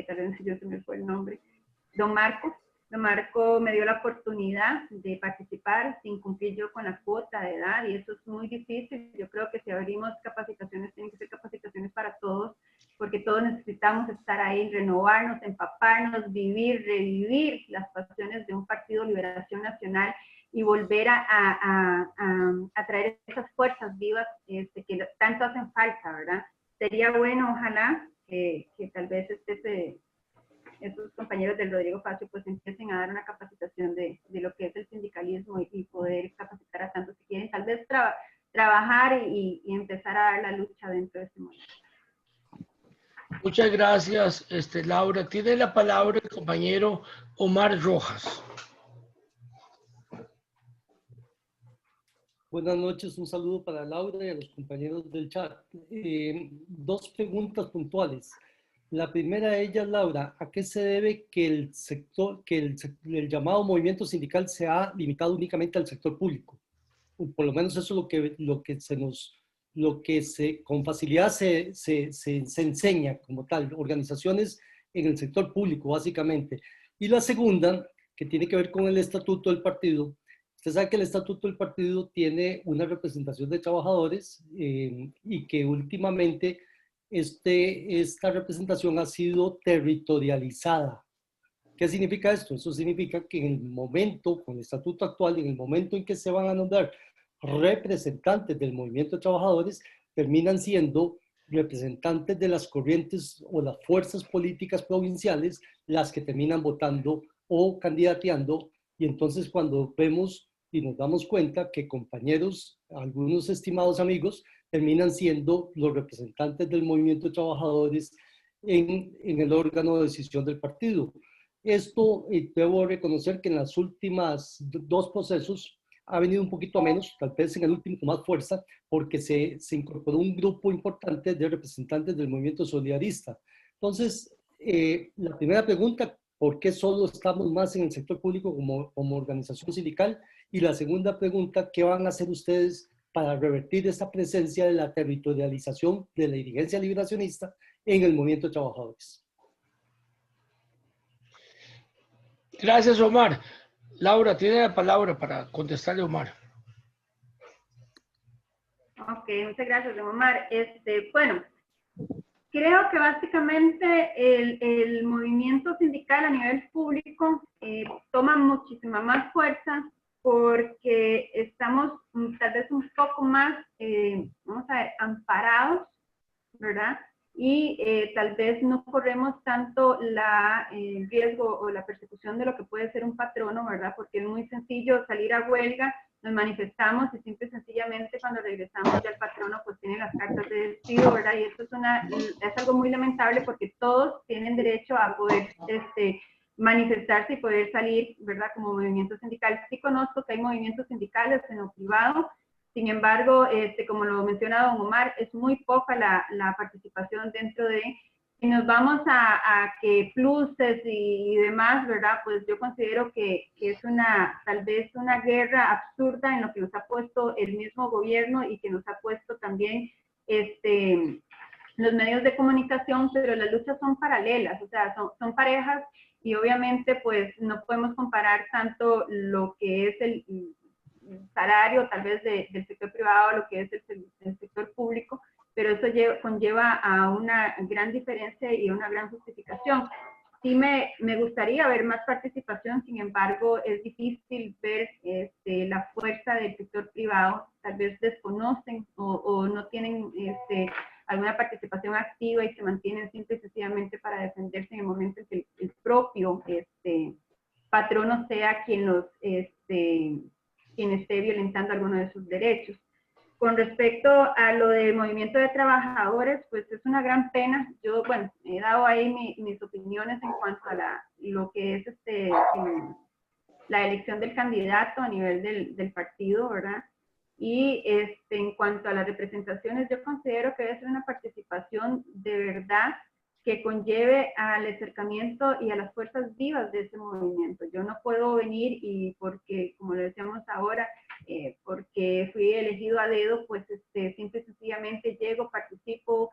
tal vez yo se me fue el nombre, don Marco. Don Marco me dio la oportunidad de participar sin cumplir yo con la cuota de edad y eso es muy difícil. Yo creo que si abrimos capacitaciones, tienen que ser capacitaciones para todos, porque todos necesitamos estar ahí, renovarnos, empaparnos, vivir, revivir las pasiones de un Partido Liberación Nacional y volver a traer esas fuerzas vivas que tanto hacen falta, ¿verdad? Sería bueno, ojalá, que tal vez esos compañeros del Rodrigo Facio pues empiecen a dar una capacitación de lo que es el sindicalismo y poder capacitar a tantos que quieren tal vez trabajar y empezar a dar la lucha dentro de este movimiento. Muchas gracias, Laura. Tiene la palabra el compañero Omar Rojas. Buenas noches, un saludo para Laura y a los compañeros del chat. Dos preguntas puntuales. La primera de ellas, Laura, ¿a qué se debe que el sector, el llamado movimiento sindical se ha limitado únicamente al sector público? Por lo menos eso es lo que con facilidad se enseña como tal, organizaciones en el sector público, básicamente. Y la segunda, que tiene que ver con el estatuto del partido. Usted sabe que el estatuto del partido tiene una representación de trabajadores y que últimamente esta representación ha sido territorializada. ¿Qué significa esto? Eso significa que en el momento, con el estatuto actual, en el momento en que se van a nombrar representantes del movimiento de trabajadores, terminan siendo representantes de las corrientes o las fuerzas políticas provinciales las que terminan votando o candidateando. Y entonces cuando vemos y nos damos cuenta que compañeros, algunos estimados amigos, terminan siendo los representantes del movimiento de trabajadores en el órgano de decisión del partido. Esto debo reconocer que en las últimas dos procesos ha venido un poquito a menos, tal vez en el último con más fuerza, porque se incorporó un grupo importante de representantes del movimiento solidarista. Entonces, la primera pregunta, ¿por qué solo estamos más en el sector público como organización sindical? Y la segunda pregunta, ¿qué van a hacer ustedes para revertir esta presencia de la territorialización de la dirigencia liberacionista en el movimiento de trabajadores? Gracias, Omar. Laura, tiene la palabra para contestarle a Omar. Ok, muchas gracias, Omar. Bueno, creo que básicamente el movimiento sindical a nivel público toma muchísima más fuerza porque estamos tal vez un poco más, vamos a ver, amparados, ¿verdad? Y tal vez no corremos tanto el riesgo o la persecución de lo que puede ser un patrono, ¿verdad? Porque es muy sencillo salir a huelga nos manifestamos y simple y sencillamente cuando regresamos ya el patrono pues tiene las cartas de despido, ¿verdad? Y esto es algo muy lamentable porque todos tienen derecho a poder manifestarse y poder salir, ¿verdad? Como movimiento sindical. Sí conozco que hay movimientos sindicales en lo privado, sin embargo, como lo menciona don Omar, es muy poca la participación dentro de... Si nos vamos a que pluses y demás, ¿verdad? Pues yo considero que es tal vez una guerra absurda en lo que nos ha puesto el mismo gobierno y que nos ha puesto también los medios de comunicación, pero las luchas son paralelas, o sea, son parejas y obviamente pues no podemos comparar tanto lo que es el salario tal vez del sector privado a lo que es el sector público, pero eso conlleva a una gran diferencia y una gran justificación. Sí me gustaría ver más participación, sin embargo, es difícil ver la fuerza del sector privado, tal vez desconocen o no tienen alguna participación activa y se mantienen simple y sencillamente para defenderse en el momento en que el propio patrono sea quien esté violentando alguno de sus derechos. Con respecto a lo del movimiento de trabajadores, pues es una gran pena. Yo, bueno, he dado ahí mis opiniones en cuanto a lo que es la elección del candidato a nivel del partido, ¿verdad? Y en cuanto a las representaciones, yo considero que debe ser una participación de verdad que conlleve al acercamiento y a las fuerzas vivas de ese movimiento. Yo no puedo venir y porque, como lo decíamos ahora, porque fui elegido a dedo, pues simple y sencillamente llego, participo,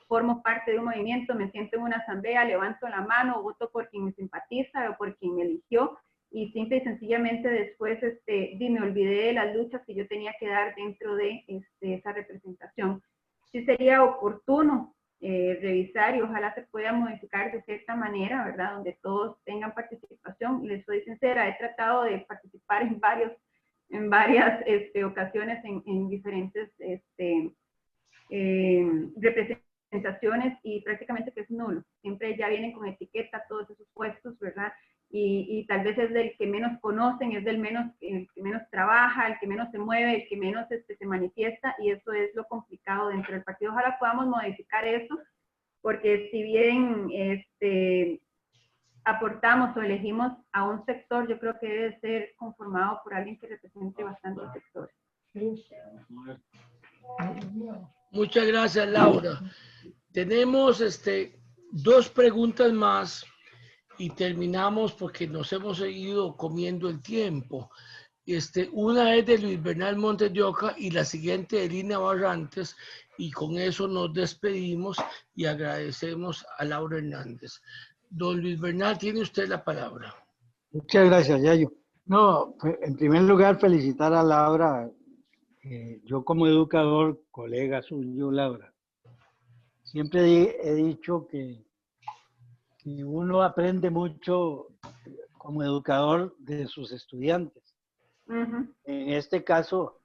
formo parte de un movimiento, me siento en una asamblea, levanto la mano, voto por quien me simpatiza o por quien me eligió, y simple y sencillamente después me olvidé de las luchas que yo tenía que dar dentro de esa representación. Sí sería oportuno revisar y ojalá se pueda modificar de cierta manera, ¿verdad? Donde todos tengan participación. Les soy sincera, he tratado de participar en varias ocasiones en diferentes representaciones y prácticamente que es nulo. Siempre ya vienen con etiqueta todos esos puestos, ¿verdad? Y tal vez es del que menos conocen, es el que menos trabaja, el que menos se mueve, el que menos se manifiesta, y eso es lo complicado dentro del partido. Ojalá podamos modificar eso, porque si bien aportamos o elegimos a un sector, yo creo que debe ser conformado por alguien que represente bastantes sectores. Muchas gracias, Laura. Tenemos dos preguntas más y terminamos porque nos hemos seguido comiendo el tiempo. Una es de Luis Bernal Montes de Oca y la siguiente de Lina Barrantes, y con eso nos despedimos y agradecemos a Laura Hernández. Don Luis Bernal, tiene usted la palabra. Muchas gracias, Yayo. No, en primer lugar, felicitar a Laura. Yo como educador, colega suyo, Laura, siempre he dicho que uno aprende mucho como educador de sus estudiantes. En este caso,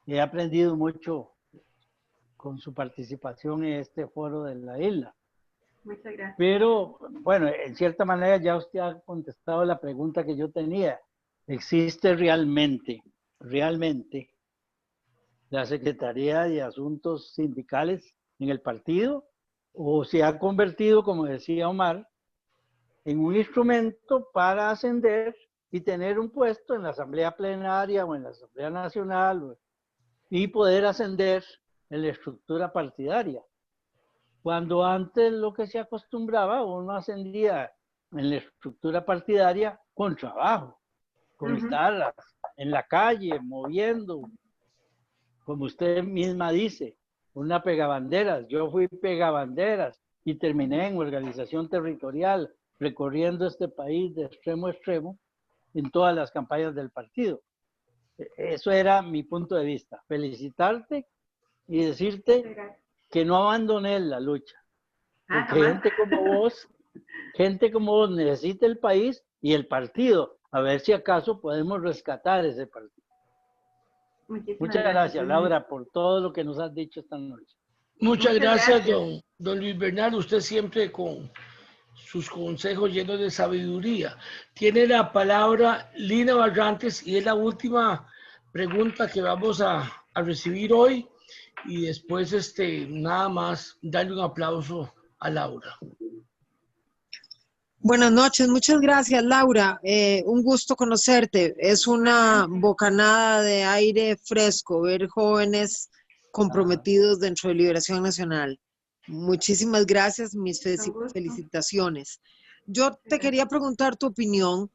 he aprendido mucho con su participación en este foro de la isla. Muchas gracias. Pero, bueno, en cierta manera ya usted ha contestado la pregunta que yo tenía. ¿Existe realmente la Secretaría de Asuntos Sindicales en el partido? ¿O se ha convertido, como decía Omar, en un instrumento para ascender y tener un puesto en la Asamblea Plenaria o en la Asamblea Nacional y poder ascender en la estructura partidaria? Cuando antes lo que se acostumbraba, uno ascendía en la estructura partidaria con trabajo, con estar en la calle, moviendo, como usted misma dice, una pegabanderas. Yo fui pegabanderas y terminé en organización territorial, recorriendo este país de extremo a extremo en todas las campañas del partido. Eso era mi punto de vista. Felicitarte y decirte que no abandones la lucha. Porque gente como vos necesita el país y el partido. A ver si acaso podemos rescatar ese partido. Muchas gracias, Laura, por todo lo que nos has dicho esta noche. Muchas gracias, don Luis Bernal. Usted siempre con sus consejos llenos de sabiduría. Tiene la palabra Lina Barrantes y es la última pregunta que vamos a recibir hoy y después nada más darle un aplauso a Laura. Buenas noches, muchas gracias Laura, un gusto conocerte, es una bocanada de aire fresco ver jóvenes comprometidos dentro de Liberación Nacional. Muchísimas gracias, mis felicitaciones. Yo te quería preguntar tu opinión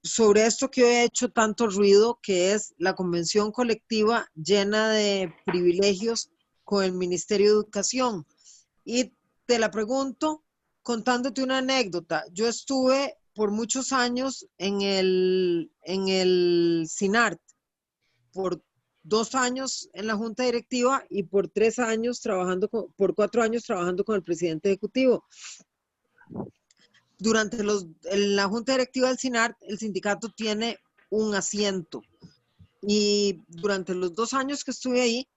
sobre esto que hoy ha hecho tanto ruido, que es la convención colectiva llena de privilegios con el Ministerio de Educación. Y te la pregunto contándote una anécdota. Yo estuve por muchos años en el CINART, por 2 años en la Junta Directiva y por 4 años trabajando con el presidente ejecutivo. En la Junta Directiva del CINART, el sindicato tiene un asiento. Y durante los 2 años que estuve ahí,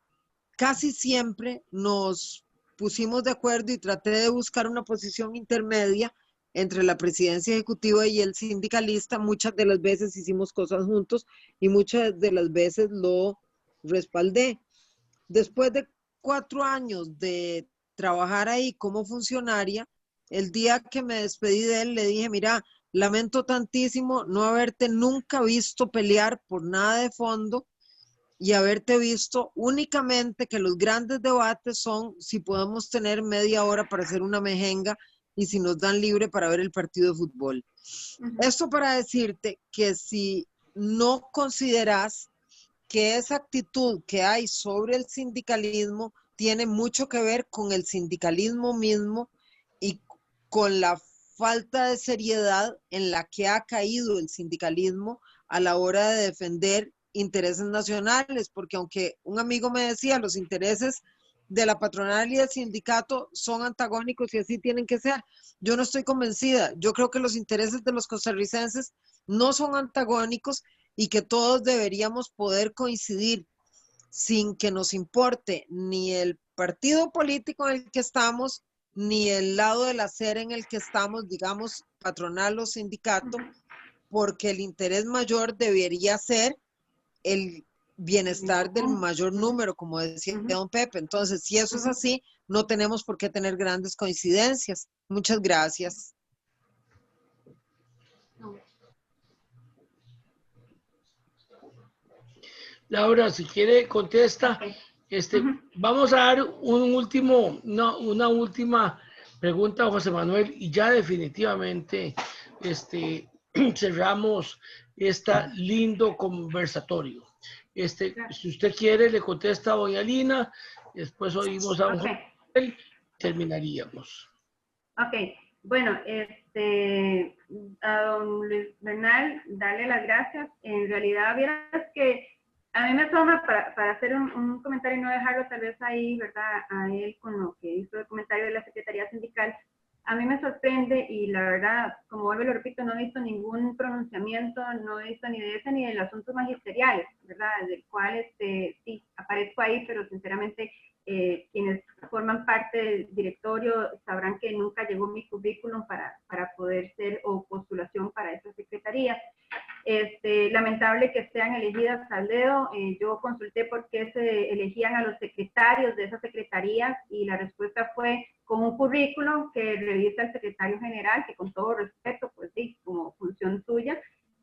casi siempre nos pusimos de acuerdo y traté de buscar una posición intermedia entre la presidencia ejecutiva y el sindicalista. Muchas de las veces hicimos cosas juntos y muchas de las veces lo respaldé. Después de 4 años de trabajar ahí como funcionaria, el día que me despedí de él le dije, mira, lamento tantísimo no haberte nunca visto pelear por nada de fondo y haberte visto únicamente que los grandes debates son si podemos tener media hora para hacer una mejenga y si nos dan libre para ver el partido de fútbol. Esto para decirte que si no consideras que esa actitud que hay sobre el sindicalismo tiene mucho que ver con el sindicalismo mismo y con la falta de seriedad en la que ha caído el sindicalismo a la hora de defender intereses nacionales, porque aunque un amigo me decía, los intereses de la patronal y del sindicato son antagónicos y así tienen que ser, yo no estoy convencida. Yo creo que los intereses de los costarricenses no son antagónicos y que todos deberíamos poder coincidir sin que nos importe ni el partido político en el que estamos, ni el lado del hacer en el que estamos, digamos, patronal o sindicato, porque el interés mayor debería ser el bienestar del mayor número, como decía don Pepe. Entonces, si eso es así, no tenemos por qué tener grandes coincidencias. Muchas gracias. Laura, si quiere, contesta. Vamos a dar una última pregunta a José Manuel y ya definitivamente cerramos este lindo conversatorio. Si usted quiere, le contesta a doña Lina, después oímos a don José Manuel, terminaríamos. Ok, bueno, a don Luis Bernal, darle las gracias. En realidad, vieras que a mí me toma para hacer un comentario y no dejarlo tal vez ahí, ¿verdad? A él con lo que hizo el comentario de la Secretaría Sindical. A mí me sorprende y la verdad, como vuelvo y lo repito, no he visto ningún pronunciamiento, no he visto ni de ese ni de los asuntos magisteriales, ¿verdad? Del cual sí, aparezco ahí, pero sinceramente quienes forman parte del directorio sabrán que nunca llegó mi currículum para poder ser o postulación para esa secretaría. Lamentable que sean elegidas al dedo. Yo consulté por qué se elegían a los secretarios de esas secretarías y la respuesta fue con un currículum que revisa el secretario general, que con todo respeto, pues sí, como función suya.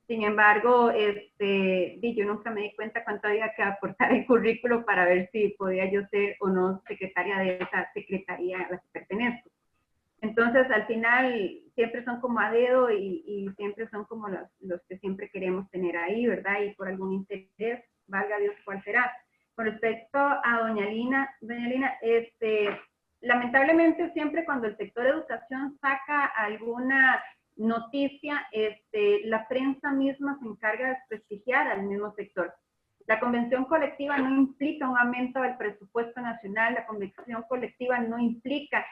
Sin embargo, yo nunca me di cuenta cuánto había que aportar el currículo para ver si podía yo ser o no secretaria de esa secretaría a la que pertenezco. Entonces, al final, siempre son como a dedo y siempre son como los que siempre queremos tener ahí, ¿verdad? Y por algún interés, valga Dios cuál será. Con respecto a doña Lina, lamentablemente siempre cuando el sector educación saca alguna noticia, la prensa misma se encarga de desprestigiar al mismo sector. La convención colectiva no implica un aumento del presupuesto nacional, la convención colectiva no implica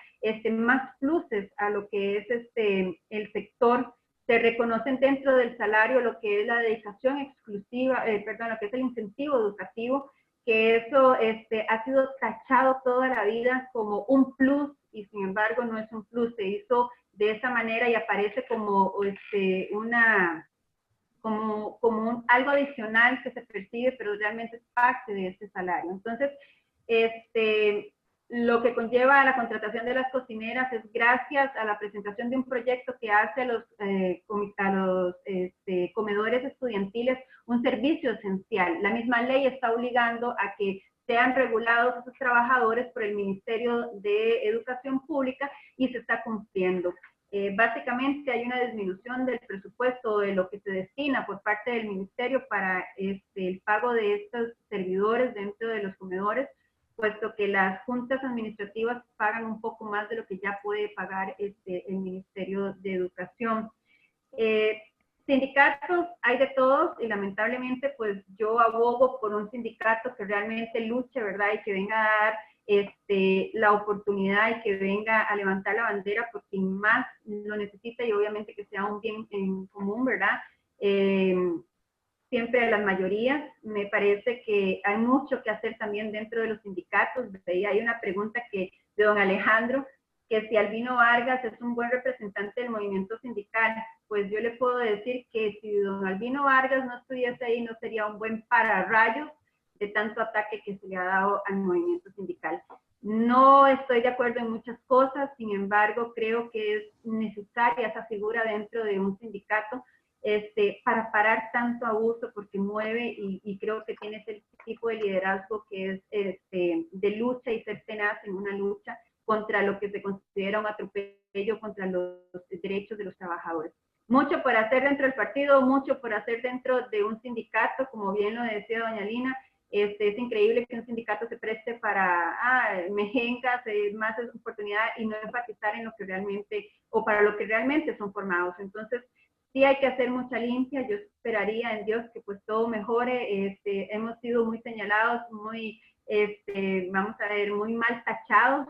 más pluses a lo que es el sector. Se reconocen dentro del salario lo que es la dedicación exclusiva, lo que es el incentivo educativo, que eso ha sido tachado toda la vida como un plus y sin embargo no es un plus, se hizo de esa manera y aparece como algo adicional que se percibe, pero realmente es parte de este salario. Entonces, lo que conlleva a la contratación de las cocineras es gracias a la presentación de un proyecto que hace a los comedores estudiantiles un servicio esencial. La misma ley está obligando a que sean regulados esos trabajadores por el Ministerio de Educación Pública y se está cumpliendo. Básicamente hay una disminución del presupuesto de lo que se destina por parte del Ministerio para el pago de estos servidores dentro de los comedores, puesto que las juntas administrativas pagan un poco más de lo que ya puede pagar el Ministerio de Educación. Sindicatos hay de todos y lamentablemente pues yo abogo por un sindicato que realmente luche, ¿verdad? Y que venga a dar la oportunidad y que venga a levantar la bandera por quien más lo necesita y obviamente que sea un bien en común, ¿verdad? Siempre de las mayorías. Me parece que hay mucho que hacer también dentro de los sindicatos. Hay una pregunta de don Alejandro, que si Albino Vargas es un buen representante del movimiento sindical. Pues yo le puedo decir que si don Albino Vargas no estuviese ahí, no sería un buen pararrayos de tanto ataque que se le ha dado al movimiento sindical. No estoy de acuerdo en muchas cosas, sin embargo, creo que es necesaria esa figura dentro de un sindicato para parar tanto abuso, porque mueve y creo que tiene ese tipo de liderazgo que es de lucha y ser tenaz en una lucha contra lo que se considera un atropello contra los derechos de los trabajadores. Mucho por hacer dentro del partido, mucho por hacer dentro de un sindicato, como bien lo decía doña Lina. Es increíble que un sindicato se preste para mejengas, más oportunidad y no enfatizar en lo que realmente, o para lo que realmente son formados. Entonces, sí hay que hacer mucha limpia. Yo esperaría en Dios que pues todo mejore. Hemos sido muy señalados, muy, vamos a ver, muy mal tachados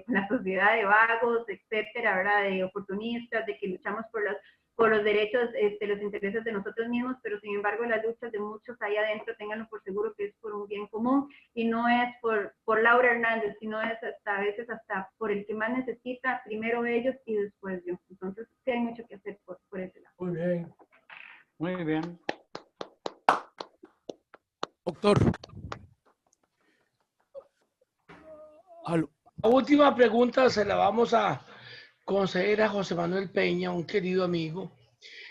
por la sociedad de vagos, etcétera, ¿verdad? De oportunistas, de que luchamos por los derechos, los intereses de nosotros mismos, pero sin embargo las luchas de muchos ahí adentro, ténganlo por seguro que es por un bien común y no es por Laura Hernández, sino es a veces hasta por el que más necesita, primero ellos y después yo. Entonces sí hay mucho que hacer por ese lado. Muy bien. Muy bien. Doctor. La última pregunta se la vamos a conceder a José Manuel Peña, un querido amigo.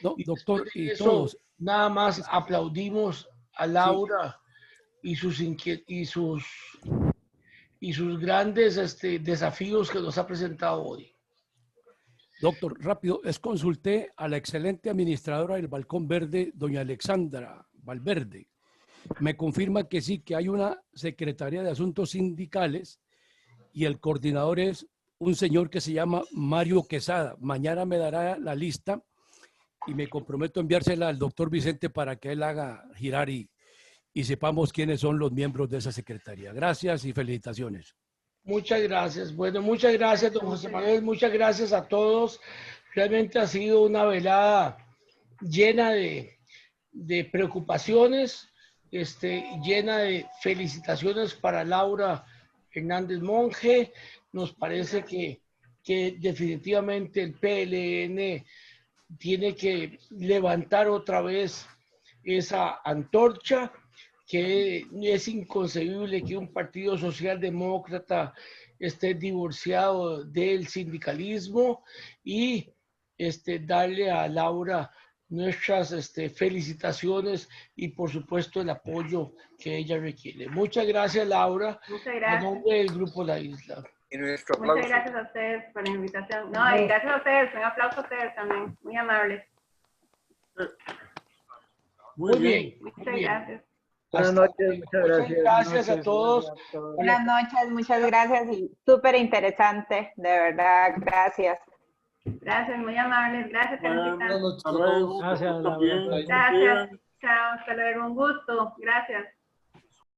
No, doctor, y eso, todos. Nada más aplaudimos a Laura y sus grandes desafíos que nos ha presentado hoy. Doctor, rápido, consulté a la excelente administradora del Balcón Verde, doña Alexandra Valverde. Me confirma que sí, que hay una Secretaría de Asuntos Sindicales y el coordinador es un señor que se llama Mario Quesada. Mañana me dará la lista y me comprometo a enviársela al doctor Vicente para que él haga girar y sepamos quiénes son los miembros de esa secretaría. Gracias y felicitaciones. Muchas gracias. Bueno, muchas gracias, don José Manuel. Muchas gracias a todos. Realmente ha sido una velada llena de preocupaciones, llena de felicitaciones para Laura Hernández Monge. Nos parece que definitivamente el PLN tiene que levantar otra vez esa antorcha, que es inconcebible que un partido socialdemócrata esté divorciado del sindicalismo, y darle a Laura nuestras felicitaciones y por supuesto el apoyo que ella requiere. Muchas gracias, Laura. Muchas gracias. A nombre del Grupo La Isla. Y nuestro aplauso. Muchas gracias a ustedes por la invitación. No, y gracias a ustedes, un aplauso a ustedes también, muy amables. Muy bien. Muchas gracias. Buenas noches, muchas gracias. Gracias a todos. Buenas noches, muchas gracias y súper interesante, de verdad, gracias. Gracias, muy amables, gracias, Carlita. Buenas noches. Gracias, Laura. Gracias, chao, hasta luego, un gusto, gracias.